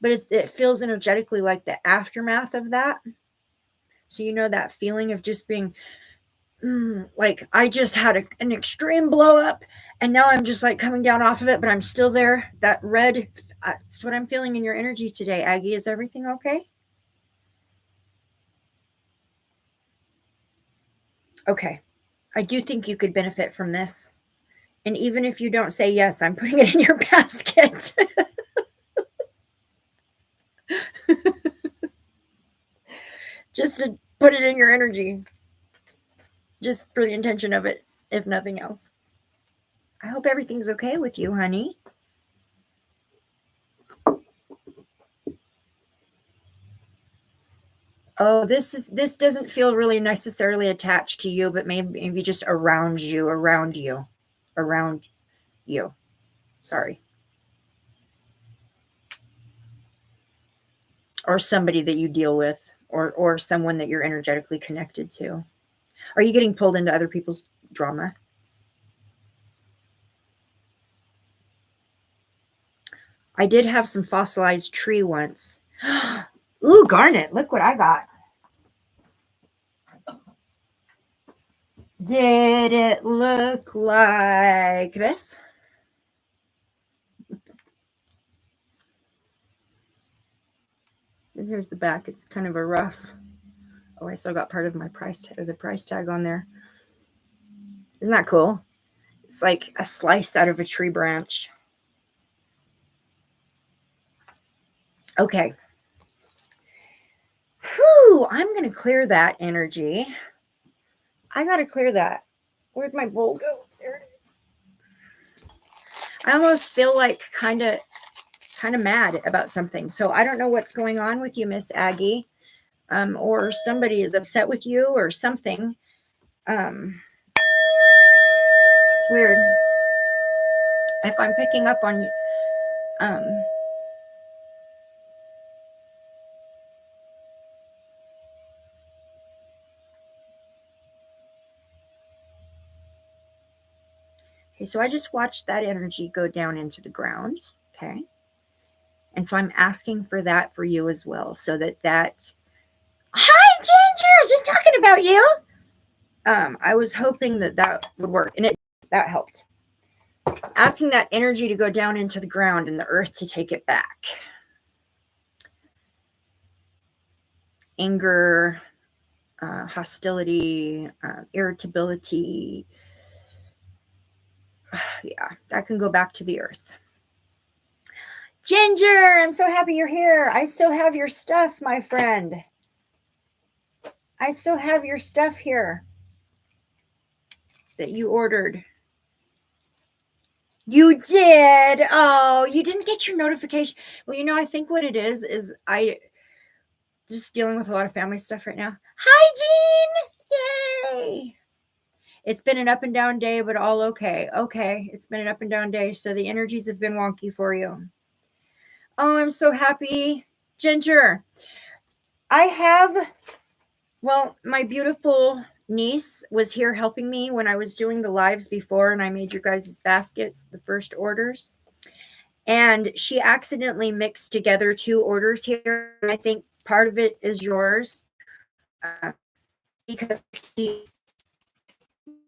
but it feels energetically like the aftermath of that. So you know that feeling of just being like, I just had an extreme blow up, and now I'm just like coming down off of it, but I'm still there. That red, that's what I'm feeling in your energy today, Aggie. Is everything okay? Okay. I do think you could benefit from this. And even if you don't say yes, I'm putting it in your basket. Just to put it in your energy, just for the intention of it, if nothing else. I hope everything's okay with you, honey. Oh, this doesn't feel really necessarily attached to you, but maybe just around you, around you. Sorry. Or somebody that you deal with, or someone that you're energetically connected to. Are you getting pulled into other people's drama? I did have some fossilized tree once. Ooh, garnet. Look what I got. Did it look like this? And here's the back. It's kind of a rough. Oh, I still got part of my price tag, or the price tag on there. Isn't that cool? It's like a slice out of a tree branch. Okay. Whew, I'm going to clear that energy. I got to clear that. Where'd my bowl go? There it is. I almost feel like kind of mad about something. So I don't know what's going on with you, Miss Aggie. Or somebody is upset with you or something. It's weird. If I'm picking up on okay, so I just watched that energy go down into the ground. Okay. And so I'm asking for that for you as well. So that hi Ginger, I was just talking about you. I was hoping that would work, and that helped. Asking that energy to go down into the ground and the earth to take it back. Anger, hostility, irritability. Yeah, that can go back to the earth. Ginger, I'm so happy you're here. I still have your stuff, my friend. I still have your stuff here that you ordered. You did. Oh, you didn't get your notification. Well, I think what it is I just dealing with a lot of family stuff right now. Hi, Jean. Yay. It's been an up and down day, but all okay. Okay. It's been an up and down day. So the energies have been wonky for you. Oh, I'm so happy. Ginger, my beautiful niece was here helping me when I was doing the lives before, and I made your guys' baskets, the first orders. And she accidentally mixed together 2 orders here. And I think part of it is yours uh, because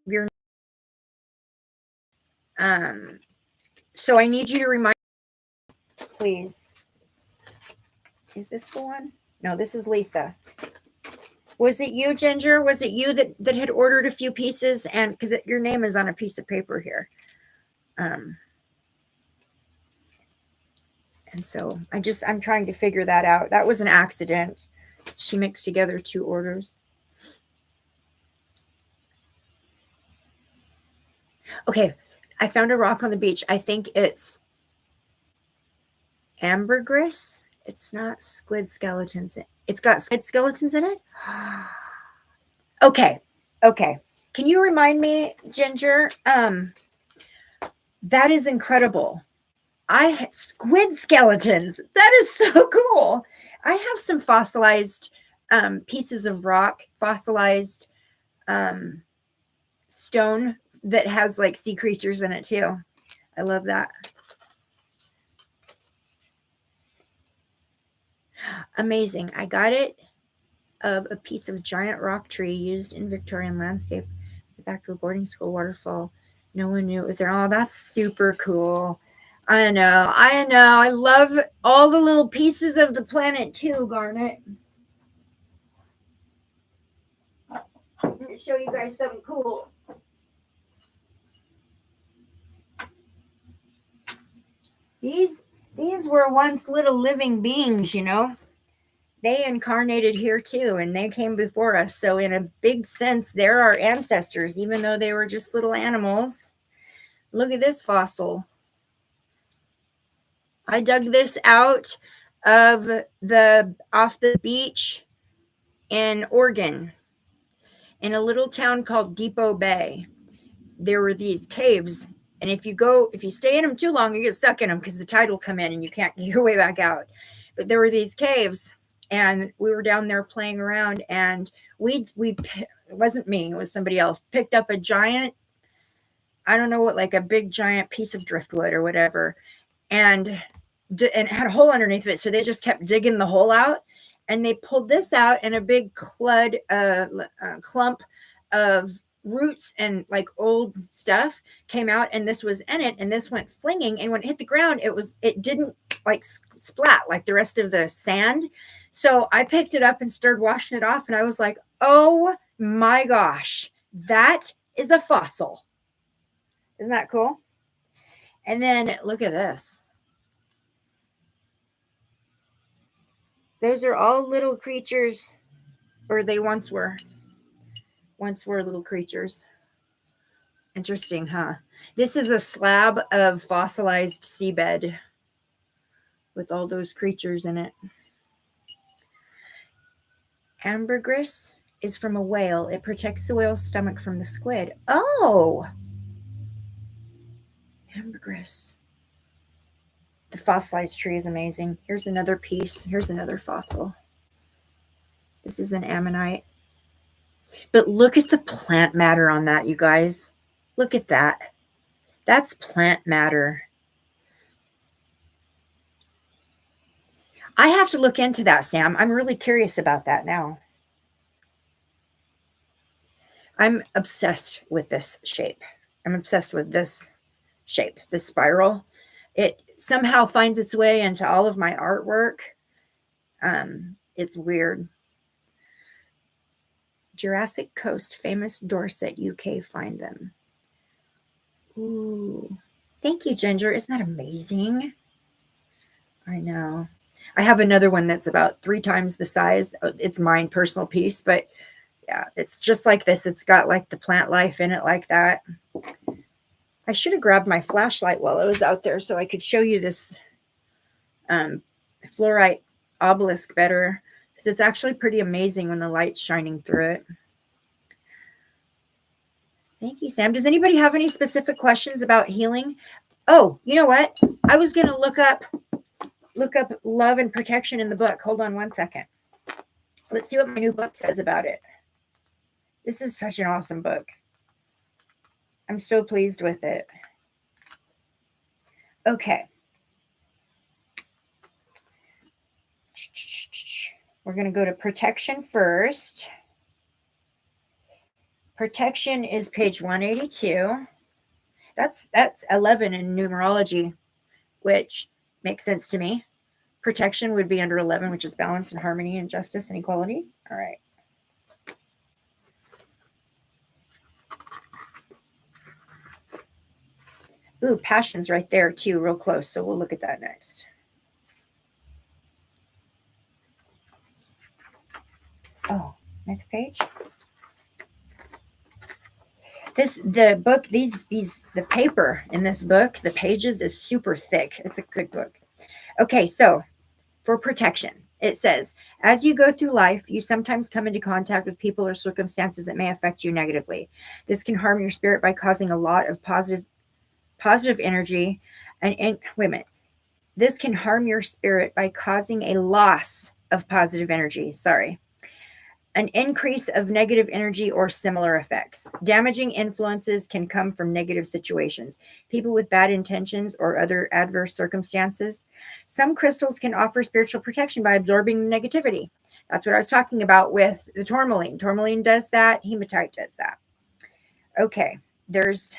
you're. So I need you to remind, please. Is this the one? No, this is Lisa. Was it you, Ginger? Was it you that had ordered a few pieces? And because your name is on a piece of paper here. And so I'm trying to figure that out. That was an accident. She mixed together 2 orders. Okay, I found a rock on the beach. I think it's ambergris. It's not squid skeletons. It's got squid skeletons in it. Okay. Can you remind me, Ginger? That is incredible. Squid skeletons. That is so cool. I have some fossilized pieces of rock, fossilized stone that has like sea creatures in it too. I love that. Amazing. I got it of a piece of giant rock tree used in Victorian landscape. The back of a boarding school waterfall. No one knew it was there. Oh, that's super cool. I know. I love all the little pieces of the planet too, Garnet. I'm going to show you guys something cool. These were once little living beings, They incarnated here too, and they came before us. So in a big sense, they're our ancestors, even though they were just little animals. Look at this fossil. I dug this out of off the beach in Oregon, in a little town called Depot Bay. There were these caves, and if you stay in them too long, you get stuck in them because the tide will come in and you can't get your way back out. But there were these caves, and we were down there playing around, and it wasn't me, it was somebody else, picked up a giant, I don't know what, like a big giant piece of driftwood or whatever, and had a hole underneath it. So they just kept digging the hole out, and they pulled this out, and a big clump of roots and like old stuff came out, and this was in it, and this went flinging, and when it hit the ground, it didn't like splat like the rest of the sand. So I picked it up and started washing it off, and I was like, oh my gosh, that is a fossil. Isn't that cool? And then look at this. Those are all little creatures, or they once were little creatures. Interesting, huh? This is a slab of fossilized seabed with all those creatures in it. Ambergris is from a whale. It protects the whale's stomach from the squid. Oh! Ambergris. The fossilized tree is amazing. Here's another piece. Here's another fossil. This is an ammonite. But look at the plant matter on that, you guys. Look at that. That's plant matter. I have to look into that, Sam. I'm really curious about that now. I'm obsessed with this shape. I'm obsessed with this shape, this spiral. It somehow finds its way into all of my artwork. It's weird. Jurassic Coast, famous Dorset, UK, find them. Ooh. Thank you, Ginger. Isn't that amazing? I know. I have another one that's about 3 times the size. It's mine, personal piece, but yeah, it's just like this. It's got like the plant life in it like that. I should have grabbed my flashlight while I was out there so I could show you this fluorite obelisk better, because it's actually pretty amazing when the light's shining through it. Thank you, Sam. Does anybody have any specific questions about healing? Oh, you know what? I was going to look up love and protection in the book. Hold on one second. Let's see what my new book says about it. This is such an awesome book. I'm so pleased with it. Okay. We're going to go to protection first. Protection is page 182. That's 11 in numerology, which makes sense to me. Protection would be under 11, which is balance and harmony and justice and equality. All right. Ooh, passion's right there too, real close. So we'll look at that next. Oh, next page. The paper in this book, the pages is super thick. It's a good book. Okay, so for protection, it says, as you go through life, you sometimes come into contact with people or circumstances that may affect you negatively. This can harm your spirit by causing a lot of positive energy. And wait a minute. This can harm your spirit by causing a loss of positive energy. Sorry. An increase of negative energy or similar effects. Damaging influences can come from negative situations, people with bad intentions, or other adverse circumstances. Some crystals can offer spiritual protection by absorbing negativity. That's what I was talking about with the tourmaline. Tourmaline does that. Hematite does that. Okay, there's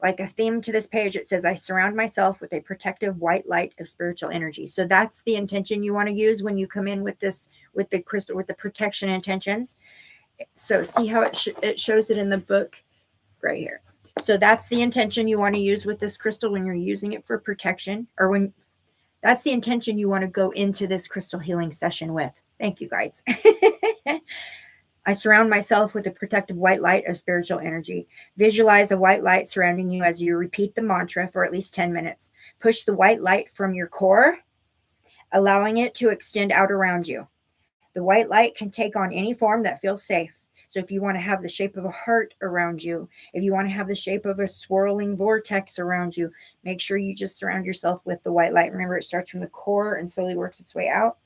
like a theme to this page. It says, I surround myself with a protective white light of spiritual energy. So that's the intention you want to use when you come in with this, with the crystal, with the protection intentions. So see how it shows it in the book right here. So that's the intention you want to use with this crystal when you're using it for protection, or when that's the intention you want to go into this crystal healing session with. Thank you, guys. I surround myself with a protective white light of spiritual energy. Visualize a white light surrounding you as you repeat the mantra for at least 10 minutes. Push the white light from your core, allowing it to extend out around you. The white light can take on any form that feels safe. So if you want to have the shape of a heart around you, if you want to have the shape of a swirling vortex around you, make sure you just surround yourself with the white light. Remember, it starts from the core and slowly works its way out.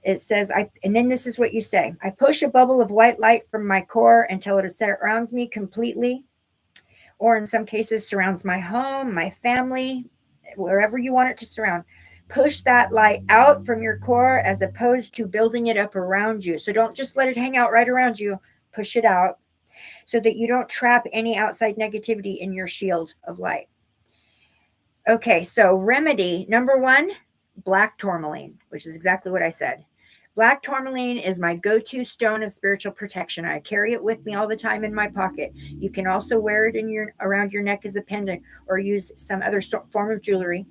It says, and then this is what you say. I push a bubble of white light from my core until it surrounds me completely, or in some cases surrounds my home, my family, wherever you want it to surround. Push that light out from your core as opposed to building it up around you. So don't just let it hang out right around you. Push it out so that you don't trap any outside negativity in your shield of light. Okay, so remedy number 1, black tourmaline, which is exactly what I said. Black tourmaline is my go-to stone of spiritual protection. I carry it with me all the time in my pocket. You can also wear it around your neck as a pendant, or use some other form of jewelry,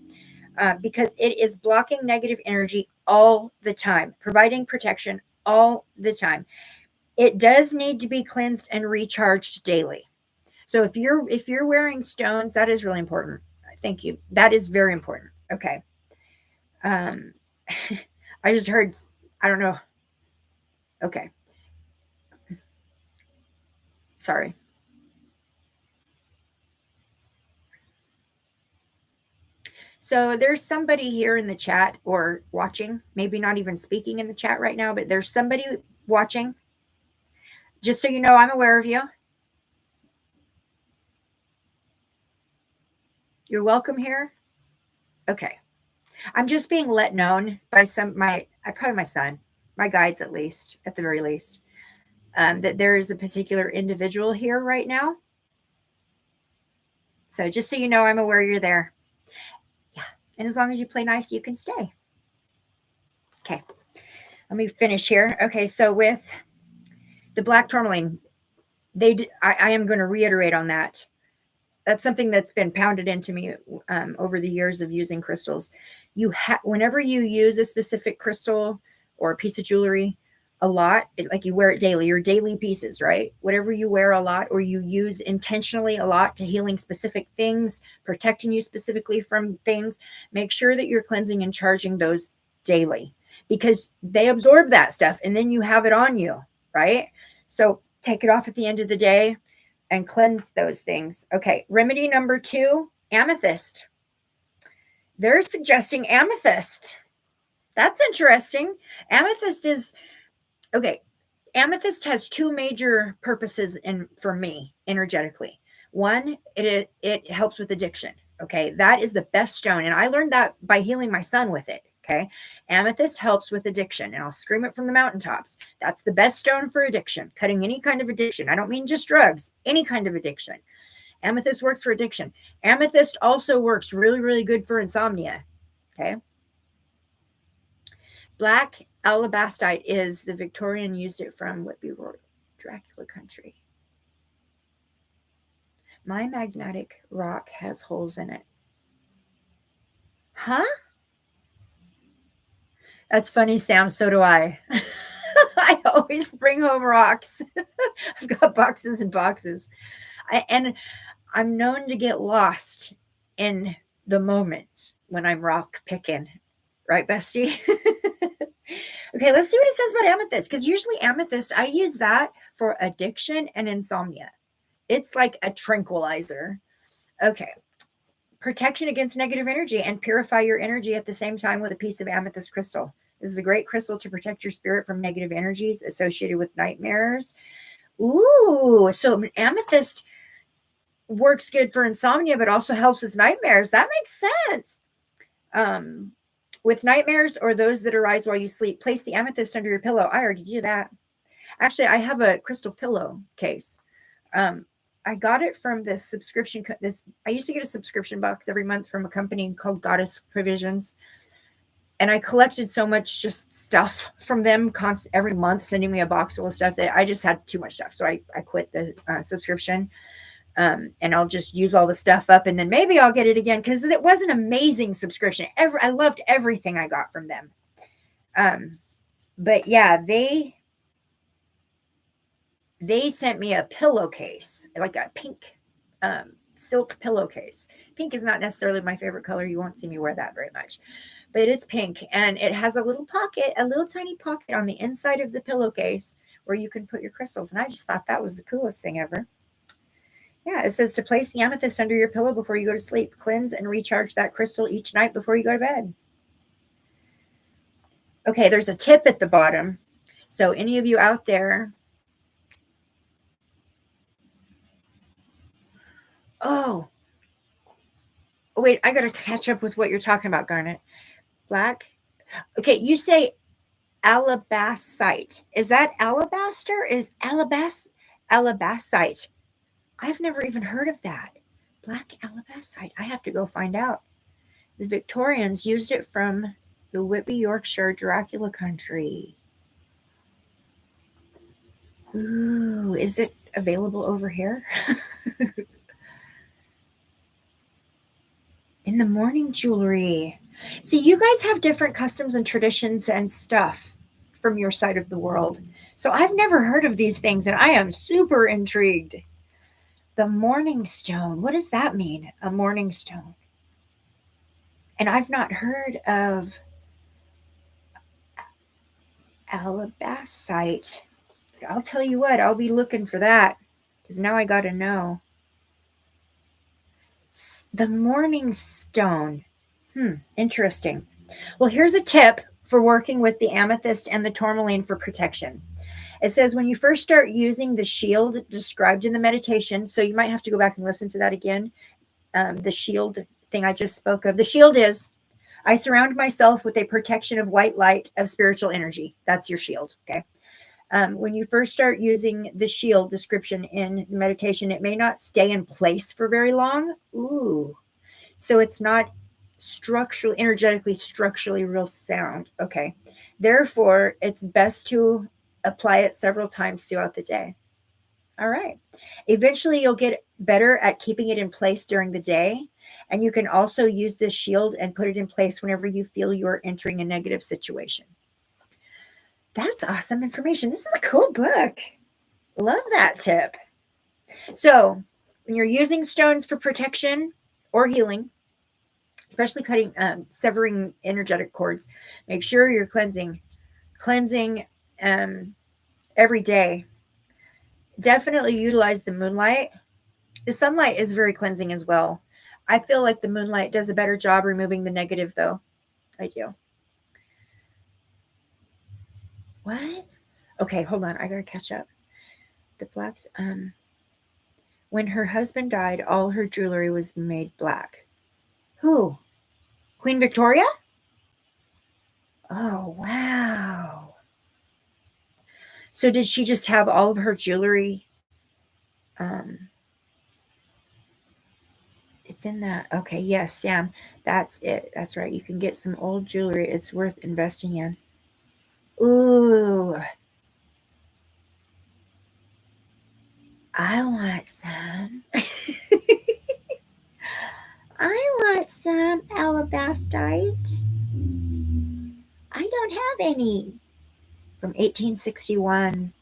because it is blocking negative energy all the time, providing protection all the time. It does need to be cleansed and recharged daily. So if you're wearing stones, that is really important. Thank you. That is very important. Okay. I just heard, I don't know. Okay. Sorry. So there's somebody here in the chat or watching, maybe not even speaking in the chat right now, but there's somebody watching. Just so you know, I'm aware of you. You're welcome here. Okay. I'm just being let known by probably my son, my guides at least, at the very least, that there is a particular individual here right now. So just so you know, I'm aware you're there. Yeah. And as long as you play nice, you can stay. Okay. Let me finish here. Okay. So with the black tourmaline, I am going to reiterate on that. That's something that's been pounded into me over the years of using crystals. Whenever you use a specific crystal or a piece of jewelry, a lot, like you wear it daily, your daily pieces, right? Whatever you wear a lot or you use intentionally a lot to healing specific things, protecting you specifically from things, make sure that you're cleansing and charging those daily because they absorb that stuff and then you have it on you, right? So take it off at the end of the day and cleanse those things. Okay, remedy number 2, amethyst. They're suggesting amethyst. That's interesting. Amethyst is okay. Amethyst has 2 major purposes for me energetically. One, it helps with addiction. Okay, that is the best stone, and I learned that by healing my son with it. Okay, amethyst helps with addiction, and I'll scream it from the mountaintops. That's the best stone for addiction, cutting any kind of addiction. I don't mean just drugs, any kind of addiction. Amethyst works for addiction. Amethyst also works really, really good for insomnia. Okay. Black alabastite is the Victorian used it from Whitby Dracula country. My magnetic rock has holes in it. Huh? That's funny, Sam. So do I. I always bring home rocks. I've got boxes and boxes. And I'm known to get lost in the moment when I'm rock picking. Right, bestie? Okay, let's see what it says about amethyst. Because usually amethyst, I use that for addiction and insomnia. It's like a tranquilizer. Okay. Protection against negative energy and purify your energy at the same time with a piece of amethyst crystal. This is a great crystal to protect your spirit from negative energies associated with nightmares. Ooh, so amethyst works good for insomnia, but also helps with nightmares. That makes sense. With nightmares or those that arise while you sleep, place the amethyst under your pillow. I already do that. Actually, I have a crystal pillow case. I got it from this subscription. I used to get a subscription box every month from a company called Goddess Provisions. And I collected so much just stuff from them every month, sending me a box full of stuff that I just had too much stuff. So I quit the subscription. And I'll just use all the stuff up and then maybe I'll get it again because it was an amazing subscription. I loved everything I got from them. But yeah, they sent me a pillowcase, like a pink silk pillowcase. Pink is not necessarily my favorite color. You won't see me wear that very much, but it's pink and it has a little pocket, a little tiny pocket on the inside of the pillowcase where you can put your crystals. And I just thought that was the coolest thing ever. Yeah, it says to place the amethyst under your pillow before you go to sleep. Cleanse and recharge that crystal each night before you go to bed. Okay, there's a tip at the bottom. So any of you out there, oh, wait, I got to catch up with what you're talking about, Garnet. Black. Okay, you say alabastite. Is that alabaster? Is alabastite? I've never even heard of that. Black alabastite. I have to go find out. The Victorians used it from the Whitby, Yorkshire, Dracula country. Ooh, is it available over here? In the morning jewelry. See, you guys have different customs and traditions and stuff from your side of the world. So I've never heard of these things and I am super intrigued. The morning stone. What does that mean? A morning stone. And I've not heard of alabastite. I'll tell you what, I'll be looking for that because now I got to know. The morning stone. Interesting. Well, here's a tip for working with the amethyst and the tourmaline for protection. It says when you first start using the shield described in the meditation, so you might have to go back and listen to that again. The shield thing I just spoke of. The shield is, I surround myself with a protection of white light of spiritual energy. That's your shield, okay? When you first start using the shield description in meditation, it may not stay in place for very long. Ooh. So it's not energetically structurally real sound. Okay. Therefore, it's best to apply it several times throughout the day. All right. Eventually, you'll get better at keeping it in place during the day. And you can also use this shield and put it in place whenever you feel you're entering a negative situation. That's awesome information. This is a cool book. Love that tip. So, when you're using stones for protection or healing, especially cutting, severing energetic cords, make sure you're cleansing um, every day. Definitely utilize the moonlight. The sunlight is very cleansing as well. I feel like the moonlight does a better job removing the negative, though. I do. What? Okay, hold on. I gotta catch up. The blacks. When her husband died, all her jewelry was made black. Who? Queen Victoria? Oh, wow. So did she just have all of her jewelry? Um, it's in that. Okay, yes, Sam. That's it. That's right. You can get some old jewelry. It's worth investing in. Ooh, I want some. I want some alabastite. I don't have any. From 1861.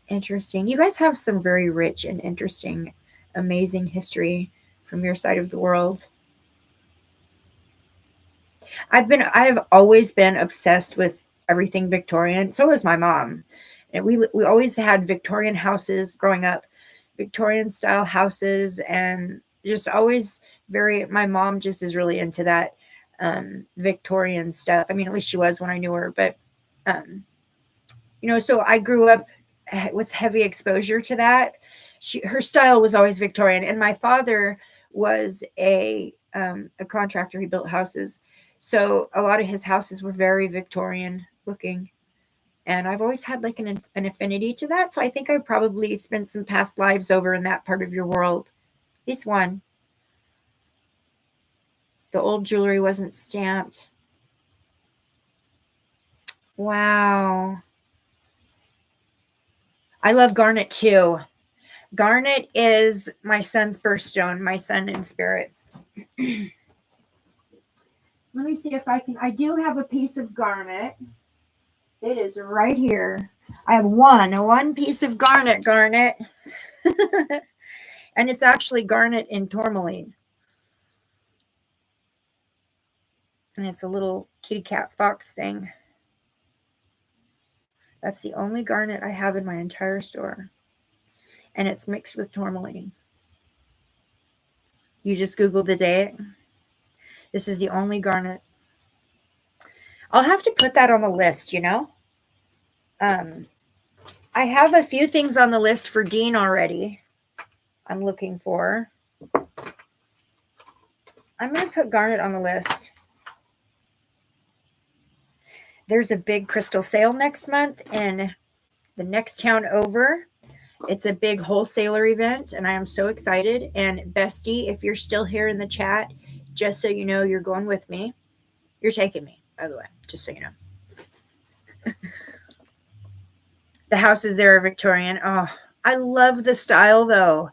Interesting. You guys have some very rich and interesting, amazing history from your side of the world. I have always been obsessed with everything Victorian. So was my mom. And we always had Victorian houses growing up, Victorian style houses, and just always very my mom just is really into that Victorian stuff. I mean, at least she was when I knew her, but um so I grew up with heavy exposure to that. Her style was always Victorian, and my father was a contractor. He built houses, so a lot of his houses were very Victorian looking. And I've always had like an affinity to that. So I think I probably spent some past lives over in that part of your world. This one, the old jewelry wasn't stamped. Wow. I love garnet too. Garnet is my son's birthstone, my son in spirit. Let me see if I can. I do have a piece of garnet. It is right here. I have one piece of garnet, and it's actually garnet in tourmaline. And it's a little kitty cat fox thing. That's the only garnet I have in my entire store. And it's mixed with tourmaline. You just Google the date. This is the only garnet. I'll have to put that on the list. Um, I have a few things on the list for Dean already. I'm looking for. I'm going to put garnet on the list. There's a big crystal sale next month in the next town over. It's a big wholesaler event, and I am so excited. And Bestie, if you're still here in the chat, just so you know, you're going with me. You're taking me, by the way, just so you know. The houses there are Victorian. Oh, I love the style, though.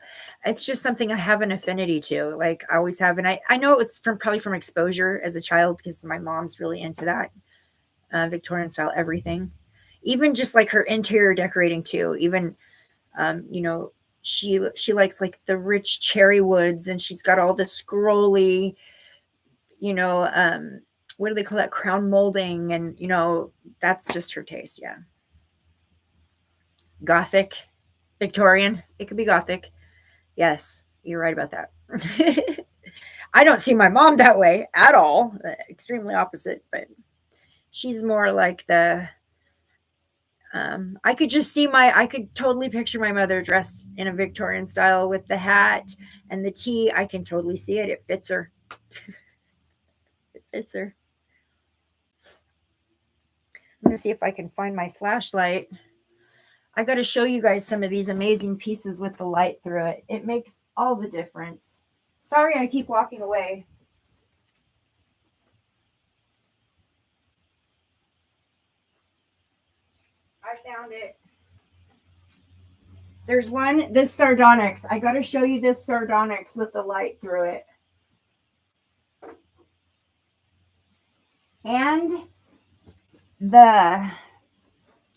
It's just something I have an affinity to. Like I always have, and I know it was probably from exposure as a child because my mom's really into that Victorian style everything. Even just like her interior decorating too. Even you know, she likes like the rich cherry woods, and she's got all the scrolly, you know, what do they call that, crown molding, and that's just her taste. Yeah, gothic, Victorian. It could be gothic. Yes, you're right about that. I don't see my mom that way at all. Extremely opposite, but she's more like the I could totally picture my mother dressed in a Victorian style with the hat and the tea. I can totally see it. It fits her. It fits her. I'm going to see if I can find my flashlight. I got to show you guys some of these amazing pieces with the light through it. It makes all the difference. Sorry, I keep walking away. I found it. There's one, this sardonyx. I got to show you this sardonyx with the light through it. And the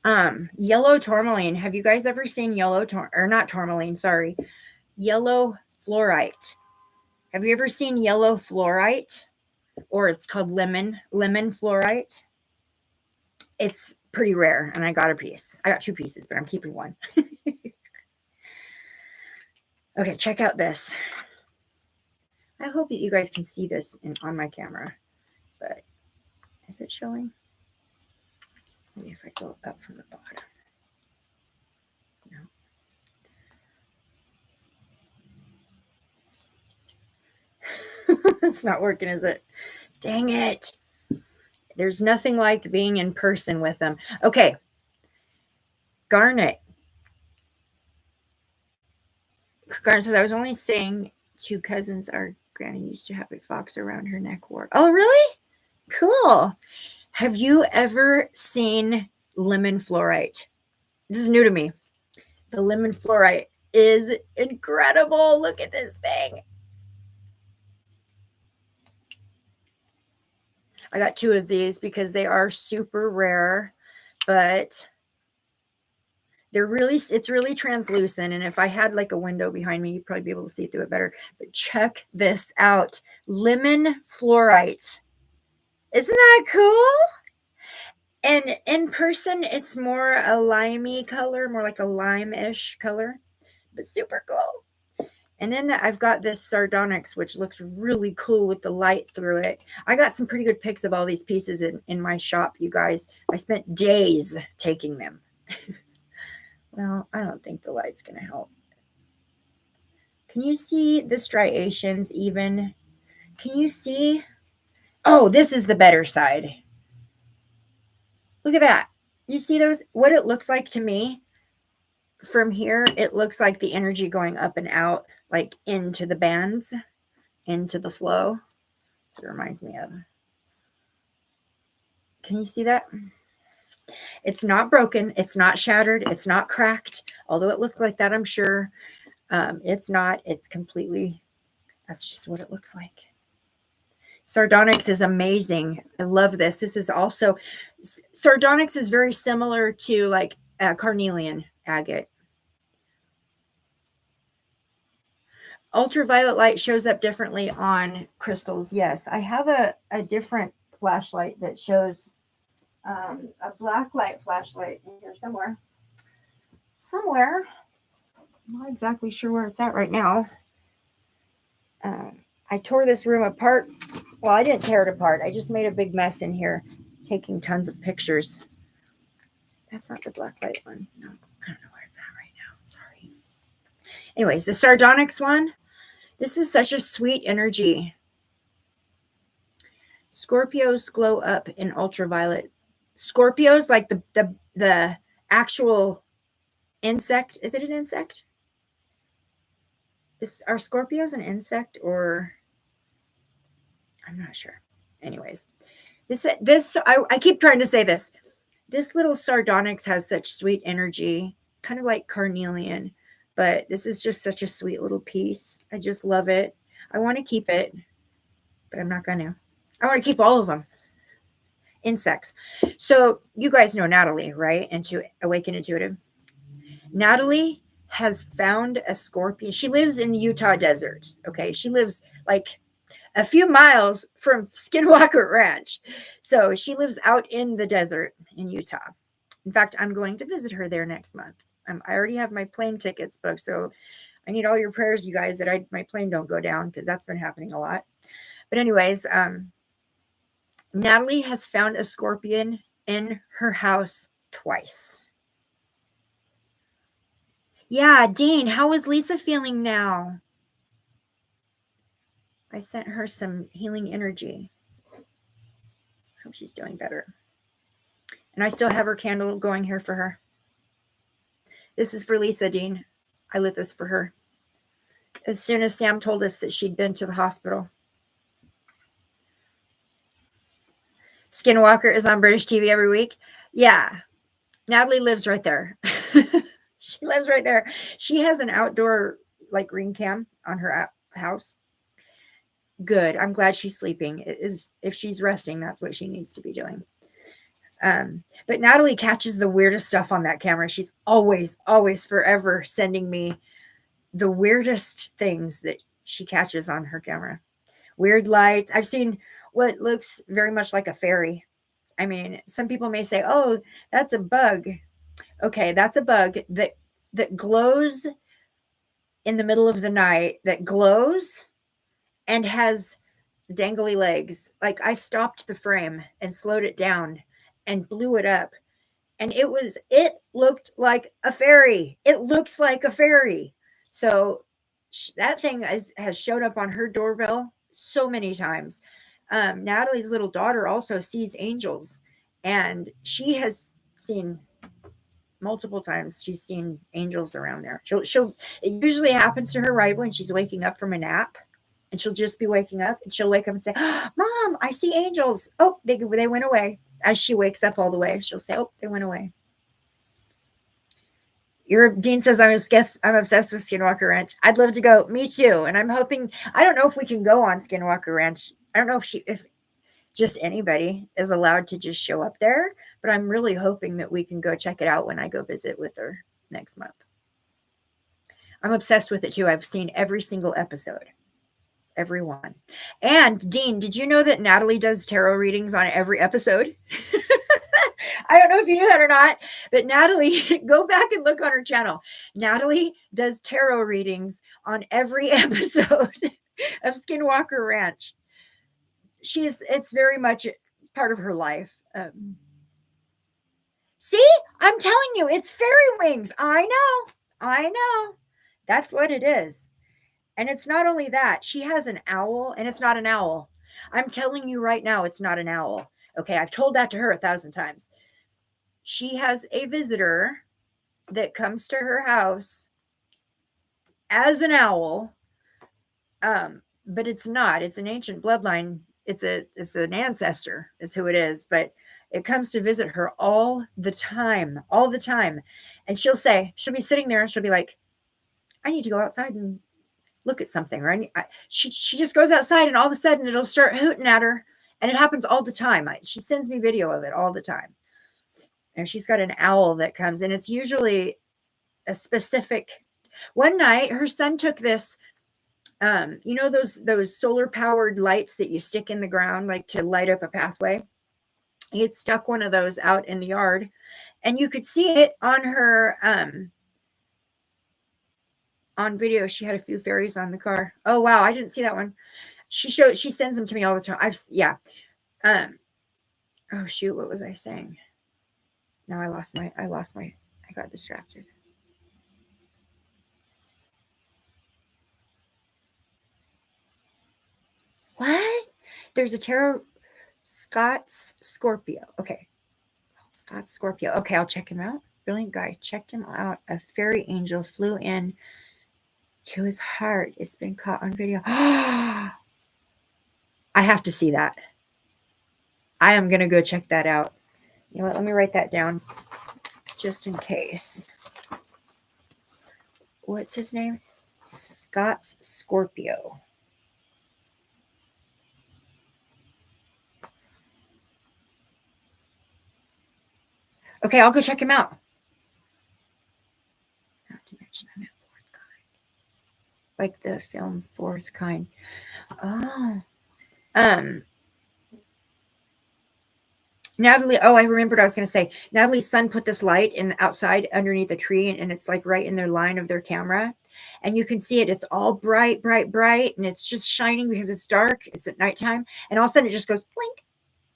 Yellow tourmaline. Have you guys ever seen not tourmaline, sorry. Yellow fluorite. Have you ever seen yellow fluorite? Or it's called lemon fluorite. It's pretty rare, and I got a piece. I got 2 pieces, but I'm keeping one. Okay, check out this. I hope that you guys can see this on my camera, but is it showing? Maybe if I go up from the bottom. No. It's not working, is it? Dang it. There's nothing like being in person with them. Okay. Garnet. Garnet says, I was only saying 2 cousins, our granny used to have a fox around her neck wart. Oh, really? Cool. Have you ever seen lemon fluorite? This is new to me. The lemon fluorite is incredible. Look at this thing. I got 2 of these because they are super rare, but it's really translucent. And if I had like a window behind me, you'd probably be able to see through it better. But check this out. Lemon fluorite. Isn't that cool? And in person, it's more a limey color, more like a lime-ish color, but super cool. And then I've got this sardonyx, which looks really cool with the light through it. I got some pretty good pics of all these pieces in my shop, you guys. I spent days taking them. Well, I don't think the light's going to help. Can you see the striations even? Can you see? Oh, this is the better side. Look at that. You see those? What it looks like to me from here, it looks like the energy going up and out, like into the bands, into the flow. That's what it reminds me of. Can you see that? It's not broken. It's not shattered. It's not cracked. Although it looked like that, I'm sure. It's not. It's completely, that's just what it looks like. Sardonyx is amazing. I love this. This is also, sardonyx is very similar to like carnelian agate. Ultraviolet light shows up differently on crystals. Yes, I have a different flashlight that shows a black light flashlight in here somewhere. I'm not exactly sure where it's at right now. I tore this room apart. Well, I didn't tear it apart. I just made a big mess in here, taking tons of pictures. That's not the black light one. No, I don't know where it's at right now. Sorry. Anyways, the sardonyx one. This is such a sweet energy. Scorpios glow up in ultraviolet. Scorpios, like the actual insect. Is it an insect? Are Scorpios an insect, or I'm not sure. Anyways, I keep trying to say this. This little sardonyx has such sweet energy, kind of like carnelian, but this is just such a sweet little piece. I just love it. I want to keep it, but I'm not going to. I want to keep all of them. Insects. So you guys know Natalie, right? Into Awaken Intuitive. Natalie has found a scorpion. She lives in the Utah desert. Okay. She lives like a few miles from Skinwalker Ranch. So she lives out in the desert in Utah. In fact, I'm going to visit her there next month. I already have my plane tickets booked. So I need all your prayers, you guys, that my plane don't go down, because that's been happening a lot. But anyways, Natalie has found a scorpion in her house twice. Yeah, Dean, how is Lisa feeling now? I sent her some healing energy. Hope she's doing better. And I still have her candle going here for her. This is for Lisa, Dean. I lit this for her as soon as Sam told us that she'd been to the hospital. Skinwalker is on British TV every week. Yeah. Natalie lives right there. She lives right there. She has an outdoor like ring cam on her house. Good. I'm glad she's sleeping. If she's resting, that's what she needs to be doing. But Natalie catches the weirdest stuff on that camera. She's always, always, forever sending me the weirdest things that she catches on her camera. Weird lights. I've seen what looks very much like a fairy. I mean, some people may say, "Oh, that's a bug." Okay, that's a bug that glows in the middle of the night, that glows and has dangly legs. Like, I stopped the frame and slowed it down and blew it up, and it looked like a fairy. It looks like a fairy. So that thing has showed up on her doorbell so many times. Natalie's little daughter also sees angels, and she has seen multiple times. She's seen angels around there. She'll it usually happens to her right when she's waking up from a nap, and she'll just be waking up, and she'll wake up and say, "Oh, Mom, I see angels." Oh, they went away. As she wakes up all the way, she'll say, "Oh, they went away." Your Dean says I'm obsessed with Skinwalker Ranch. I'd love to go. Me too. And I'm hoping, I don't know if we can go on Skinwalker Ranch. I don't know if just anybody is allowed to just show up there, but I'm really hoping that we can go check it out when I go visit with her next month. I'm obsessed with it too. I've seen every single episode. Every one. And Dean, did you know that Natalie does tarot readings on every episode? I don't know if you knew that or not, but Natalie, go back and look on her channel. Natalie does tarot readings on every episode of Skinwalker Ranch. It's very much part of her life. See, I'm telling you, it's fairy wings. I know. That's what it is. And it's not only that, she has an owl, and it's not an owl. I'm telling you right now, it's not an owl. Okay, I've told that to her 1,000 times. She has a visitor that comes to her house as an owl, but it's not. It's an ancient bloodline. It's an ancestor, is who it is. But it comes to visit her all the time, and she'll be sitting there, and she'll be like, "I need to go outside and look at something," or she just goes outside, and all of a sudden it'll start hooting at her, and it happens all the time. She sends me video of it all the time. And she's got an owl that comes, and it's usually a specific. One night, her son took this, those solar powered lights that you stick in the ground, like to light up a pathway. He had stuck one of those out in the yard, and you could see it on her on video. She had a few fairies on the car. Oh wow, I didn't see that one. She sends them to me all the time. Oh shoot, what was I saying? Now I got distracted. What? There's a tarot, Scott's Scorpio. Okay. Scott's Scorpio. Okay, I'll check him out. Brilliant guy. Checked him out. A fairy angel flew in to his heart. It's been caught on video. I have to see that. I am going to go check that out. You know what? Let me write that down just in case. What's his name? Scott's Scorpio. Okay, I'll go check him out. Not to mention I'm at Fourth Kind. Like the film Fourth Kind. Oh. Natalie, I remembered what I was going to say. Natalie's son put this light in outside underneath the tree, and it's like right in their line of their camera. And you can see it. It's all bright, bright, bright. And it's just shining because it's dark. It's at nighttime. And all of a sudden it just goes blink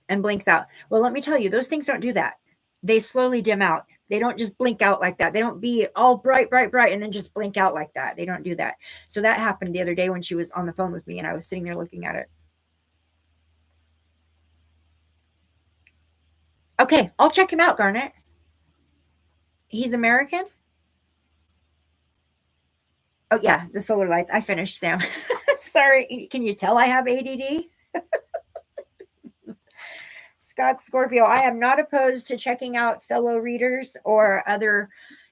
and blinks out. Well, let me tell you, those things don't do that. They slowly dim out. They don't just blink out like that. They don't be all bright, bright, bright, and then just blink out like that. They don't do that. So that happened the other day when she was on the phone with me, and I was sitting there looking at it. Okay, I'll check him out, Garnet. He's American? Oh, yeah, the solar lights. I finished, Sam. Sorry. Can you tell I have ADD? Scott Scorpio. I am not opposed to checking out fellow readers or other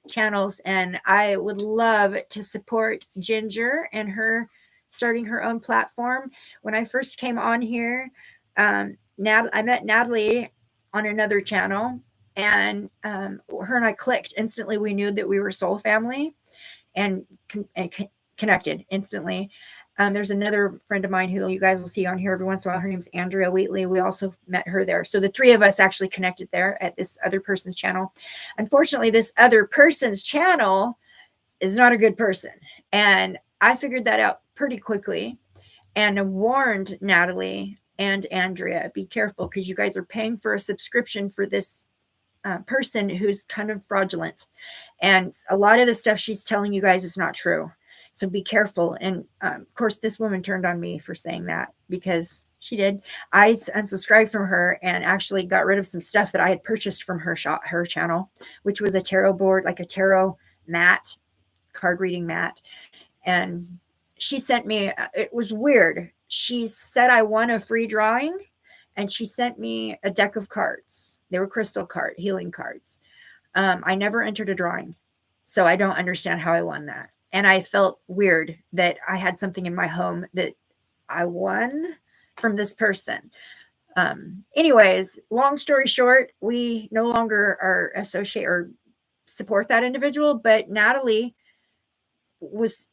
channels, and I would love to support Ginger and her starting her own platform. When I first came on here, I met Natalie on another channel, and her and I clicked instantly. We knew that we were soul family, and, connected instantly. There's another friend of mine who you guys will see on here every once in a while. Her name's Andrea Wheatley. We also met her there. So the three of us actually connected there at this other person's channel. Unfortunately, this other person's channel is not a good person. And I figured that out pretty quickly and warned Natalie and Andrea, be careful, because you guys are paying for a subscription for this person who's kind of fraudulent. And a lot of the stuff she's telling you guys is not true. So be careful. And of course, this woman turned on me for saying that, because she did. I unsubscribed from her and actually got rid of some stuff that I had purchased from her channel, which was a tarot board, like a tarot mat, card reading mat. And she sent me, it was weird. She said I won a free drawing, and she sent me a deck of cards. They were crystal healing cards. I never entered a drawing, so I don't understand how I won that. And I felt weird that I had something in my home that I won from this person. Anyways, long story short, we no longer are associate or support that individual, but Natalie was,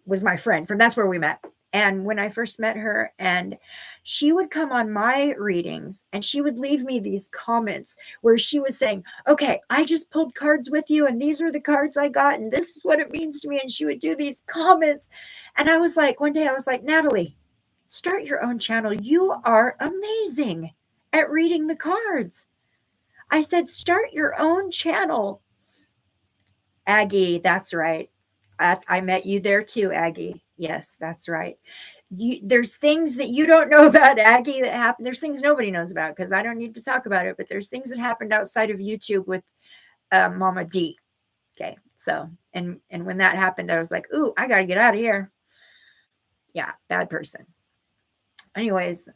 was my friend. That's where we met. And when I first met her, and she would come on my readings and she would leave me these comments where she was saying, okay, I just pulled cards with you, and these are the cards I got, and this is what it means to me. And she would do these comments. And I was like, one day I was like, Natalie, start your own channel. You are amazing at reading the cards. I said, start your own channel. Aggie, that's right. I met you there too, Aggie. Yes, that's right. There's things that you don't know about, Aggie, that happen. There's things nobody knows about, because I don't need to talk about it, but there's things that happened outside of YouTube with Mama D. Okay. So, and when that happened, I was like, ooh, I got to get out of here. Yeah. Bad person. Anyways,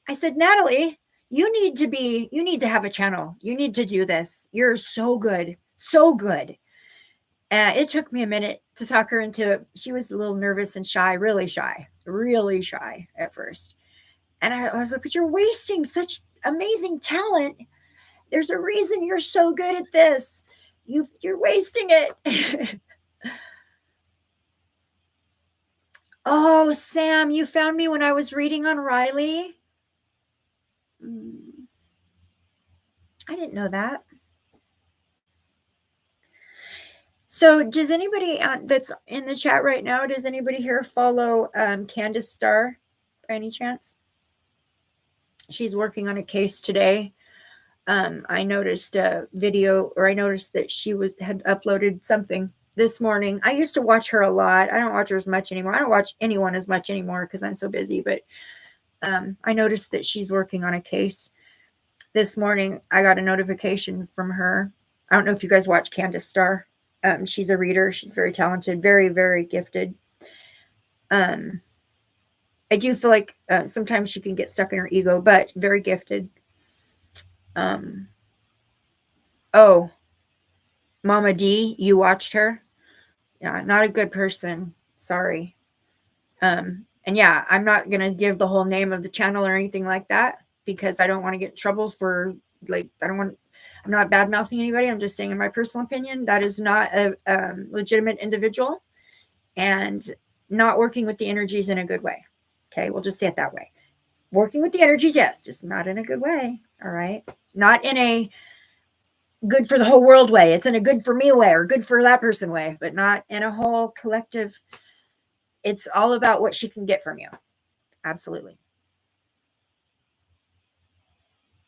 I said, Natalie, you need to have a channel. You need to do this. You're so good. So good. It took me a minute to talk her into it. She was a little nervous and shy, really shy at first. And I was like, but you're wasting such amazing talent. There's a reason you're so good at this. You're wasting it. Oh, Sam, you found me when I was reading on Riley? I didn't know that. So does anybody that's in the chat right now, does anybody here follow Candace Starr by any chance? She's working on a case today. I noticed a video, or I noticed that she had uploaded something this morning. I used to watch her a lot. I don't watch her as much anymore. I don't watch anyone as much anymore because I'm so busy. But I noticed that she's working on a case. This morning, I got a notification from her. I don't know if you guys watch Candace Starr. She's a reader. She's very talented, very, very gifted. I do feel like sometimes she can get stuck in her ego, but very gifted. Oh, Mama D, you watched her? Yeah, not a good person. Sorry. And yeah, I'm not going to give the whole name of the channel or anything like that, because I don't want to get in trouble for, like, I'm not bad mouthing anybody. I'm just saying, in my personal opinion, that is not a legitimate individual and not working with the energies in a good way. Okay. We'll just say it that way. Working with the energies, yes, just not in a good way. All right. Not in a good for the whole world way. It's in a good for me way, or good for that person way, but not in a whole collective. It's all about what she can get from you. Absolutely.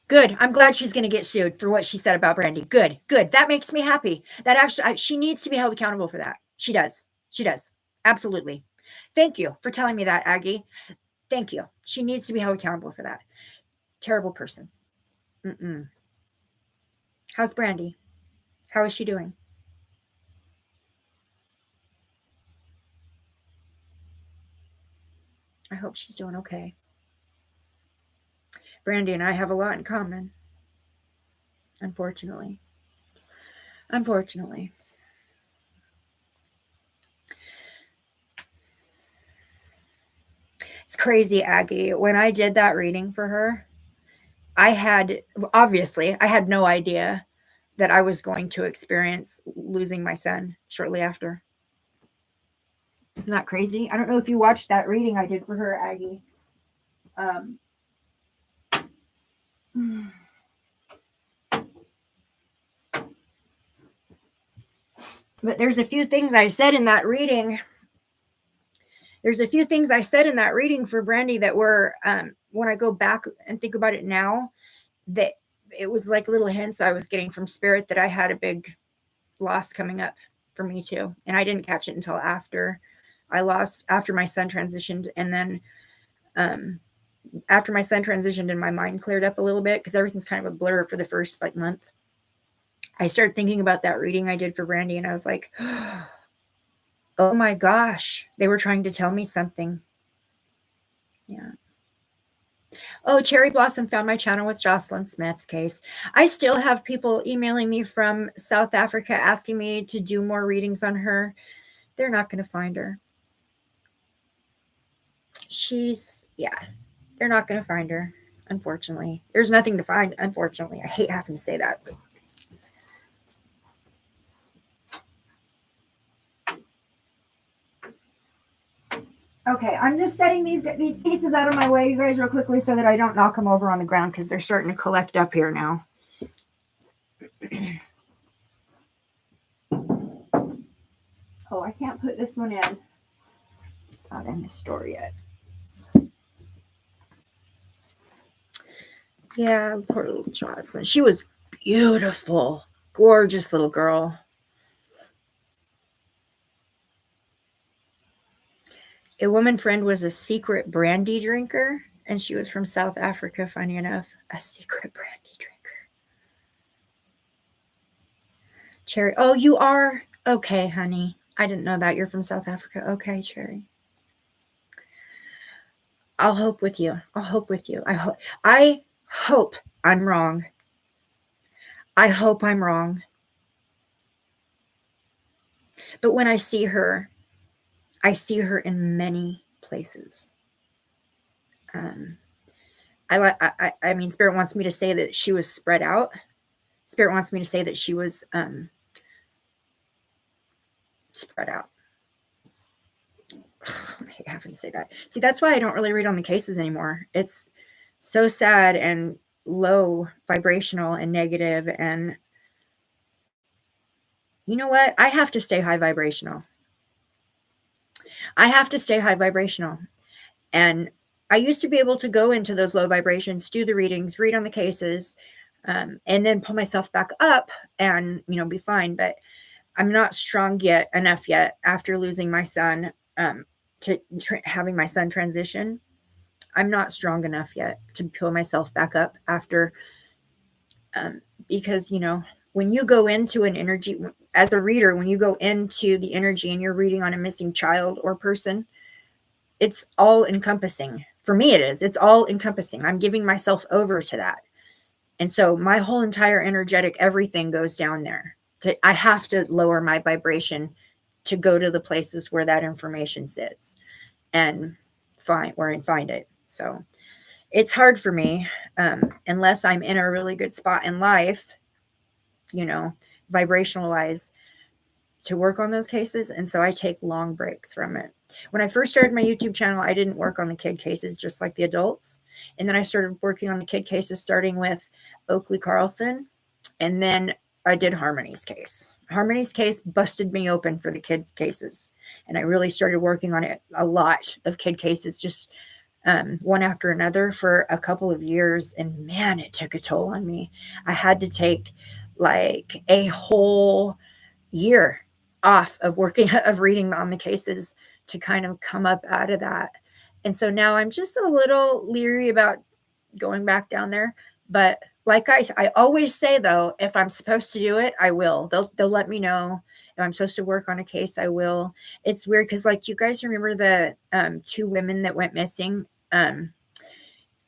Good. I'm glad she's going to get sued for what she said about Brandy. Good. Good. That makes me happy. That actually, she needs to be held accountable for that. She does. She does. Absolutely. Thank you for telling me that, Aggie. Thank you. She needs to be held accountable for that. Terrible person. How's Brandy? How is she doing? I hope she's doing okay. Brandy and I have a lot in common. Unfortunately. It's crazy, Aggie. When I did that reading for her, obviously, I had no idea that I was going to experience losing my son shortly after. Isn't that crazy? I don't know if you watched that reading I did for her, Aggie. Um, but there's a few things I said in that reading. There's a few things I said in that reading for Brandy that were, when I go back and think about it now, that it was like little hints I was getting from spirit that I had a big loss coming up for me too. And I didn't catch it until after my son transitioned. And then after my son transitioned and my mind cleared up a little bit, because everything's kind of a blur for the first like month, I started thinking about that reading I did for Brandy, and I was like, oh my gosh, they were trying to tell me something. Yeah. Oh, Cherry Blossom found my channel with Jocelyn Smith's case. I still have people emailing me from South Africa asking me to do more readings on her. They're not going to find her. They're not going to find her, unfortunately. There's nothing to find, unfortunately. I hate having to say that. But okay, I'm just setting these pieces out of my way, you guys, real quickly so that I don't knock them over on the ground because they're starting to collect up here now. Oh, I can't put this one in. It's not in the store yet. Yeah, poor little Jocelyn. She was beautiful, gorgeous little girl. A woman friend was a secret brandy drinker, and she was from South Africa, funny enough. A secret brandy drinker. Cherry. Oh, you are? Okay, honey. I didn't know that. You're from South Africa. Okay, Cherry. I'll hope with you. I'll hope with you. I hope I'm wrong. I hope I'm wrong. But when I see her in many places. I mean, Spirit wants me to say that she was spread out. Spirit wants me to say that she was spread out. I hate having to say that. See, that's why I don't really read on the cases anymore. It's so sad and low vibrational and negative, and you know what? I have to stay high vibrational. I have to stay high vibrational. And I used to be able to go into those low vibrations, do the readings, read on the cases, and then pull myself back up and, be fine. But I'm not strong enough yet after losing my son, to having my son transition. I'm not strong enough yet to pull myself back up after, because, when you go into an energy as a reader, when you go into the energy and you're reading on a missing child or person, it's all encompassing. For me, it is. It's all encompassing. I'm giving myself over to that. And so my whole entire energetic everything goes down there. I have to lower my vibration to go to the places where that information sits and find it. So it's hard for me, unless I'm in a really good spot in life, vibrational wise, to work on those cases. And so I take long breaks from it. When I first started my YouTube channel, I didn't work on the kid cases just like the adults. And then I started working on the kid cases, starting with Oakley Carlson. And then I did Harmony's case. Harmony's case busted me open for the kids' cases. And I really started working on it, a lot of kid cases, just one after another for a couple of years. And man, it took a toll on me. I had to take like a whole year off of reading on the cases to kind of come up out of that. And so now I'm just a little leery about going back down there. But like I always say, though, if I'm supposed to do it, I will. They'll let me know. If I'm supposed to work on a case, I will. It's weird because, like, you guys remember the 2 women that went missing? I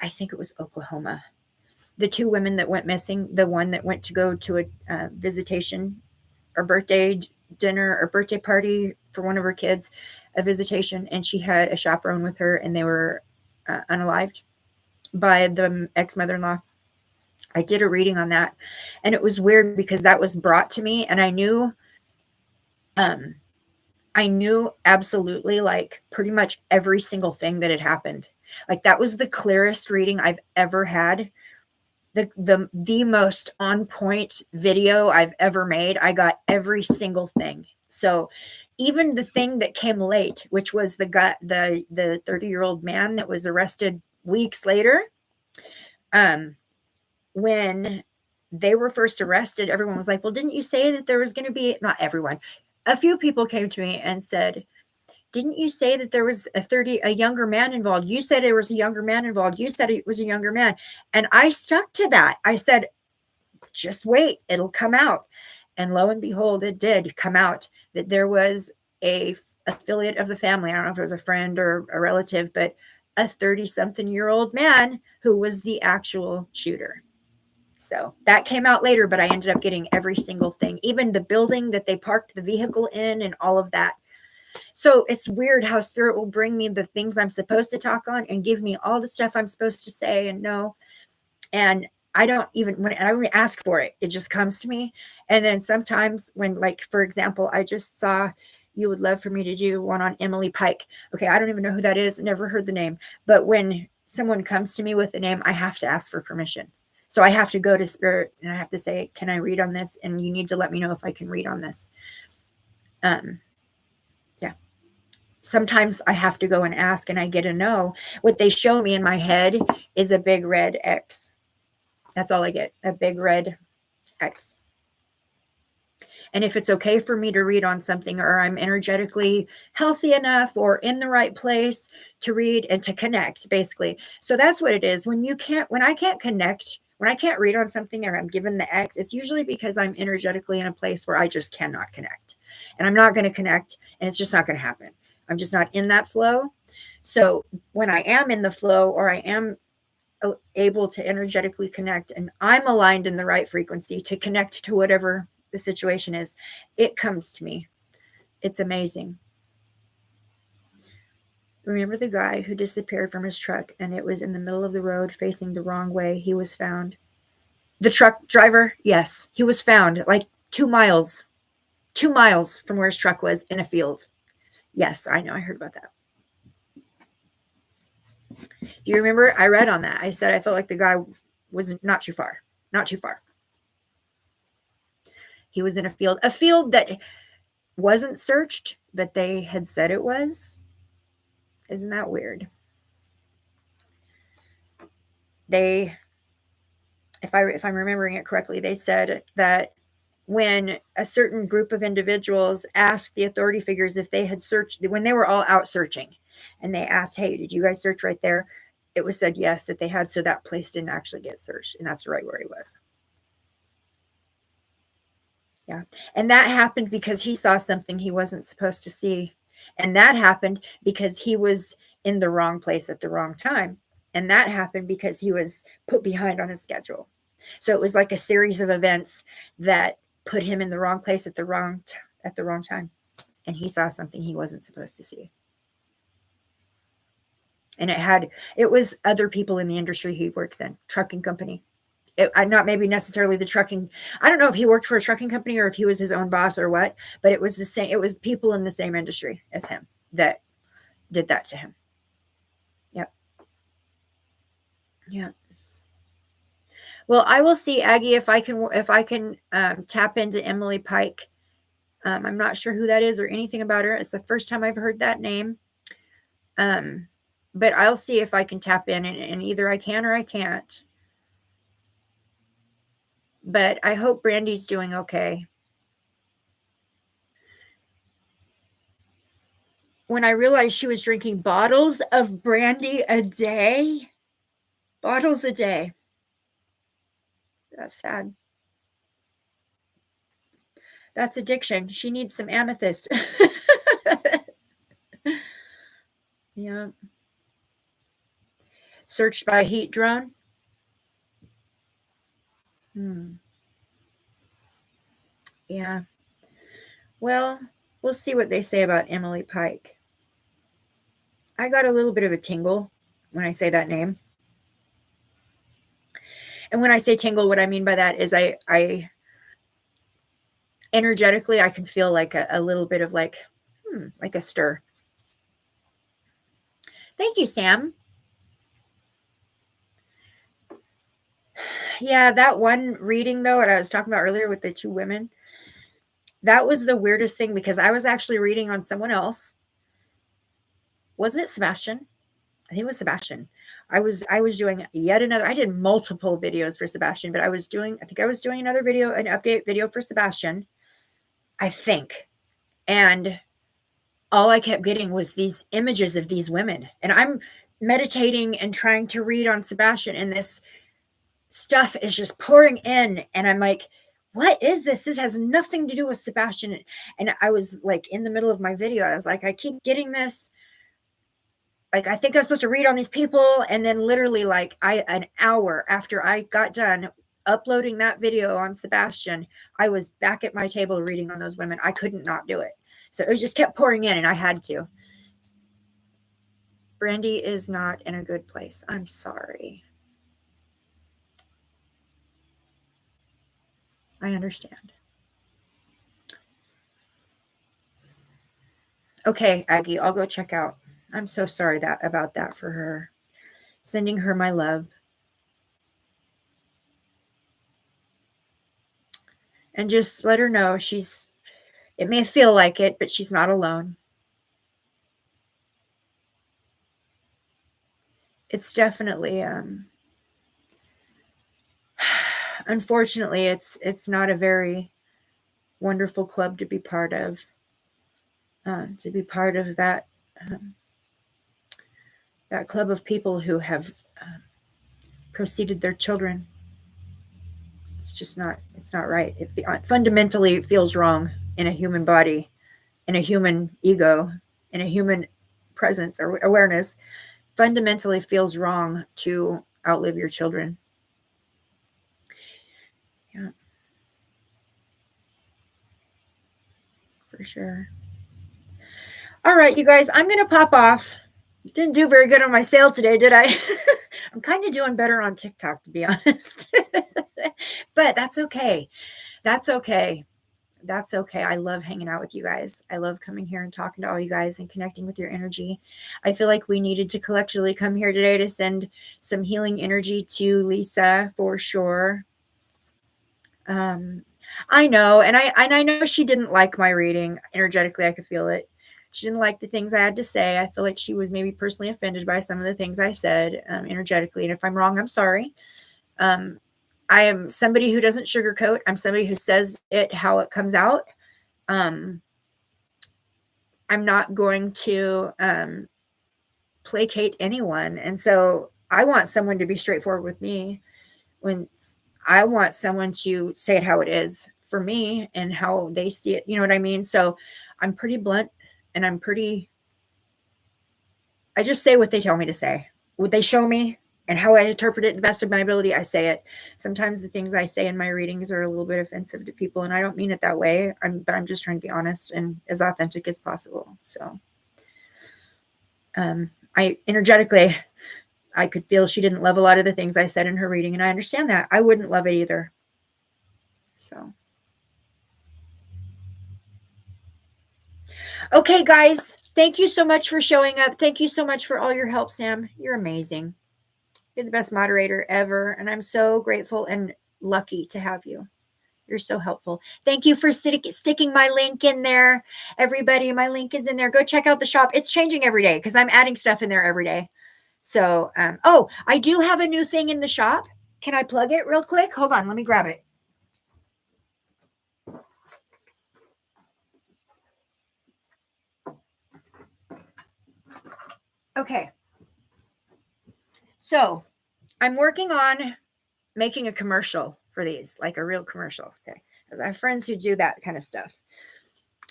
think it was Oklahoma. The 2 women that went missing, the one that went to go to a visitation or birthday dinner or birthday party for one of her kids, a visitation, and she had a chaperone with her, and they were unalived by the ex-mother-in-law. I did a reading on that, and it was weird because that was brought to me, and um, I knew absolutely like pretty much every single thing that had happened. Like that was the clearest reading I've ever had. The most on point video I've ever made. I got every single thing. So even the thing that came late, which was the 30-year-old man that was arrested weeks later, um, when they were first arrested, everyone was like, well, didn't you say that there was going to be, not everyone, a few people came to me and said, didn't you say that there was a younger man involved? You said there was a younger man involved. You said it was a younger man. And I stuck to that. I said, just wait, it'll come out. And lo and behold, it did come out that there was a affiliate of the family. I don't know if it was a friend or a relative, but a 30-something-year-old man who was the actual shooter. So that came out later, but I ended up getting every single thing, even the building that they parked the vehicle in and all of that. So it's weird how spirit will bring me the things I'm supposed to talk on and give me all the stuff I'm supposed to say and know. And I don't even ask for it, it just comes to me. And then sometimes when, like, for example, I just saw you would love for me to do one on Emily Pike. Okay, I don't even know who that is, never heard the name. But when someone comes to me with a name, I have to ask for permission. So I have to go to spirit and I have to say, can I read on this? And you need to let me know if I can read on this. Yeah. Sometimes I have to go and ask and I get a no. What they show me in my head is a big red X. That's all I get, a big red X. And if it's okay for me to read on something, or I'm energetically healthy enough or in the right place to read and to connect, basically. So that's what it is. When I can't connect, when I can't read on something or I'm given the X, it's usually because I'm energetically in a place where I just cannot connect. And I'm not going to connect, and it's just not going to happen. I'm just not in that flow. So when I am in the flow, or I am able to energetically connect and I'm aligned in the right frequency to connect to whatever the situation is, it comes to me. It's amazing. Remember the guy who disappeared from his truck and it was in the middle of the road facing the wrong way? He was found. The truck driver, yes, he was found like 2 miles from where his truck was in a field. Yes, I know. I heard about that. Do you remember? I read on that. I said I felt like the guy was not too far. Not too far. He was in a field that wasn't searched, but they had said it was. Isn't that weird? If I'm remembering it correctly, they said that when a certain group of individuals asked the authority figures if they had searched, when they were all out searching, and they asked, hey, did you guys search right there? It was said yes, that they had, so that place didn't actually get searched, and that's right where he was. Yeah. And that happened because he saw something he wasn't supposed to see. And that happened because he was in the wrong place at the wrong time. And that happened because he was put behind on his schedule. So it was like a series of events that put him in the wrong place at the wrong time. And he saw something he wasn't supposed to see. And it was other people in the industry he works in, trucking company. Not maybe necessarily the trucking. I don't know if he worked for a trucking company or if he was his own boss or what, but it was the same. It was people in the same industry as him that did that to him. Yep. Yeah. Well, I will see, Aggie, if I can tap into Emily Pike. I'm not sure who that is or anything about her. It's the first time I've heard that name. But I'll see if I can tap in, and either I can or I can't. But I hope Brandy's doing okay. When I realized she was drinking bottles of brandy a day, bottles a day. That's sad. That's addiction. She needs some amethyst. Yeah. Searched by heat drone. Yeah. Well, we'll see what they say about Emily Pike. I got a little bit of a tingle when I say that name. And when I say tingle, what I mean by that is I energetically, I can feel like a little bit of like a stir. Thank you, Sam. Yeah, that one reading though, what I was talking about earlier with the two women, that was the weirdest thing because I was actually reading on someone else. Wasn't it Sebastian? I think it was Sebastian. I was doing yet another. I did multiple videos for Sebastian, but I think I was doing another video, an update video for Sebastian, I think. And all I kept getting was these images of these women. And I'm meditating and trying to read on Sebastian, and this stuff is just pouring in. And I'm like, what is this? This has nothing to do with Sebastian. And I was like in the middle of my video. I was like, I keep getting this. Like, I think I'm supposed to read on these people. And then literally like an hour after I got done uploading that video on Sebastian, I was back at my table reading on those women. I couldn't not do it. So it just kept pouring in and I had to. Brandy is not in a good place. I'm sorry. I understand. Okay, Aggie, I'll go check out. I'm so sorry about that for her. Sending her my love. And just let her know it may feel like it, but she's not alone. It's definitely, unfortunately, it's not a very wonderful club to be part of. To be part of that club of people who have proceeded their children. It's just not. It's not right. Fundamentally, it feels wrong in a human body, in a human ego, in a human presence or awareness. Fundamentally, feels wrong to outlive your children. Yeah, for sure. All right, you guys, I'm going to pop off. Didn't do very good on my sale today, did I? I'm kind of doing better on TikTok, to be honest. But that's okay. That's okay. That's okay. I love hanging out with you guys. I love coming here and talking to all you guys and connecting with your energy. I feel like we needed to collectively come here today to send some healing energy to Lisa for sure. I know, and I know she didn't like my reading. Energetically, I could feel it. She didn't like the things I had to say. I feel like she was maybe personally offended by some of the things I said energetically. And if I'm wrong, I'm sorry. I am somebody who doesn't sugarcoat. I'm somebody who says it how it comes out. I'm not going to placate anyone. And so I want someone to be straightforward with me. When I want someone to say it how it is for me and how they see it. You know what I mean? So I'm pretty blunt and I just say what they tell me to say. What they show me and how I interpret it to the best of my ability, I say it. Sometimes the things I say in my readings are a little bit offensive to people, and I don't mean it that way. But I'm just trying to be honest and as authentic as possible. So I energetically, I could feel she didn't love a lot of the things I said in her reading, and I understand that. I wouldn't love it either. So. Okay, guys, thank you so much for showing up. Thank you so much for all your help, Sam. You're amazing. You're the best moderator ever, and I'm so grateful and lucky to have you. You're so helpful. Thank you for sticking my link in there. Everybody, my link is in there. Go check out the shop. It's changing every day because I'm adding stuff in there every day. So, oh, I do have a new thing in the shop. Can I plug it real quick? Hold on. Let me grab it. Okay. So I'm working on making a commercial for these, like a real commercial. Okay. Because I have friends who do that kind of stuff.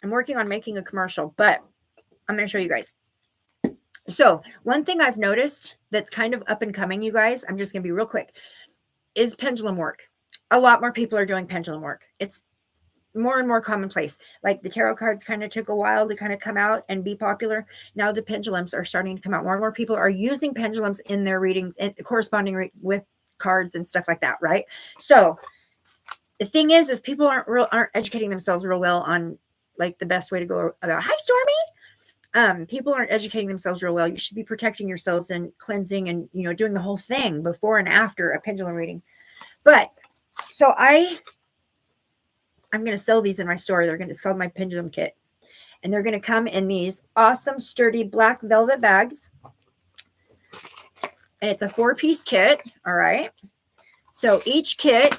I'm working on making a commercial, but I'm going to show you guys. So one thing I've noticed that's kind of up and coming, you guys, I'm just going to be real quick, is pendulum work. A lot more people are doing pendulum work. It's more and more commonplace. Like the tarot cards kind of took a while to kind of come out and be popular. Now the pendulums are starting to come out. More and more people are using pendulums in their readings and corresponding with cards and stuff like that, right? So the thing is people aren't educating themselves real well on like the best way to go about. Hi, Stormy. People aren't educating themselves real well. You should be protecting yourselves and cleansing and, you know, doing the whole thing before and after a pendulum reading. But so I'm going to sell these in my store. It's called my pendulum kit. And they're going to come in these awesome, sturdy black velvet bags. And it's a 4-piece kit. All right. So each kit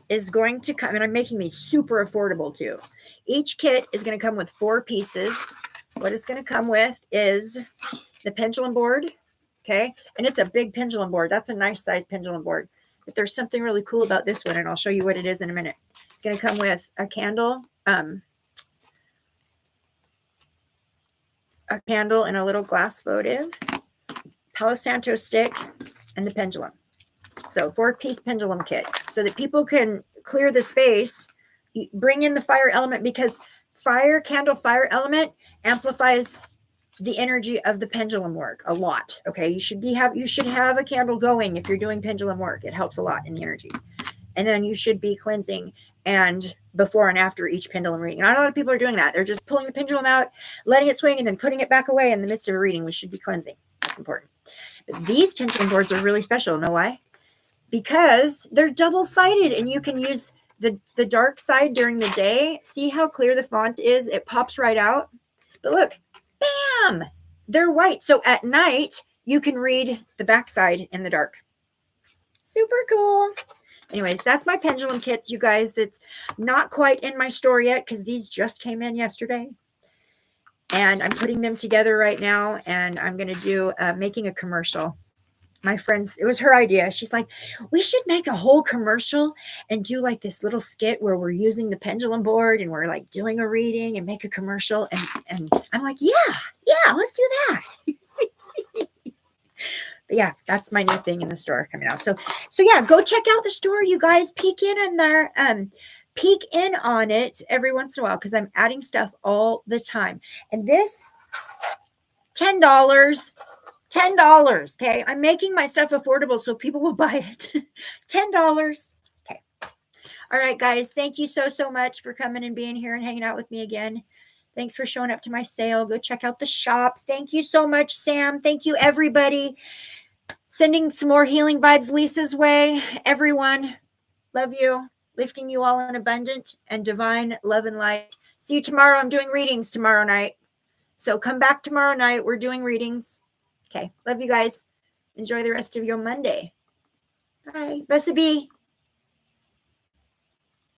is going to come, and I'm making these super affordable too. Each kit is going to come with 4 pieces. What it's going to come with is the pendulum board. Okay. And it's a big pendulum board. That's a nice size pendulum board. But there's something really cool about this one, and I'll show you what it is in a minute. It's going to come with a candle, and a little glass votive, Palo Santo stick, and the pendulum. So 4-piece pendulum kit so that people can clear the space, bring in the fire element, because fire element amplifies the energy of the pendulum work a lot. Okay. You should have a candle going if you're doing pendulum work. It helps a lot in the energies. And then you should be cleansing and before and after each pendulum reading. Not a lot of people are doing that. They're just pulling the pendulum out, letting it swing, and then putting it back away in the midst of a reading. We should be cleansing. That's important. But these pendulum boards are really special. Know why? Because they're double-sided, and you can use the dark side during the day. See how clear the font is? It pops right out. But look, bam! They're white. So at night, you can read the backside in the dark. Super cool. Anyways, that's my pendulum kits, you guys. That's not quite in my store yet because these just came in yesterday. And I'm putting them together right now, and I'm going to do making a commercial. My friends, it was her idea. She's like, we should make a whole commercial and do like this little skit where we're using the pendulum board and we're like doing a reading and make a commercial. And I'm like, yeah, let's do that. But yeah, that's my new thing in the store coming out. So yeah, go check out the store, you guys. Peek in there. Peek in on it every once in a while because I'm adding stuff all the time. And this, $10. Okay. I'm making my stuff affordable so people will buy it. $10. Okay. All right, guys. Thank you so much for coming and being here and hanging out with me again. Thanks for showing up to my sale. Go check out the shop. Thank you so much, Sam. Thank you, everybody. Sending some more healing vibes Lisa's way. Everyone, love you. Lifting you all in abundant and divine love and light. See you tomorrow. I'm doing readings tomorrow night. So come back tomorrow night. We're doing readings. Okay. Love you guys. Enjoy the rest of your Monday. Bye. Blessed be.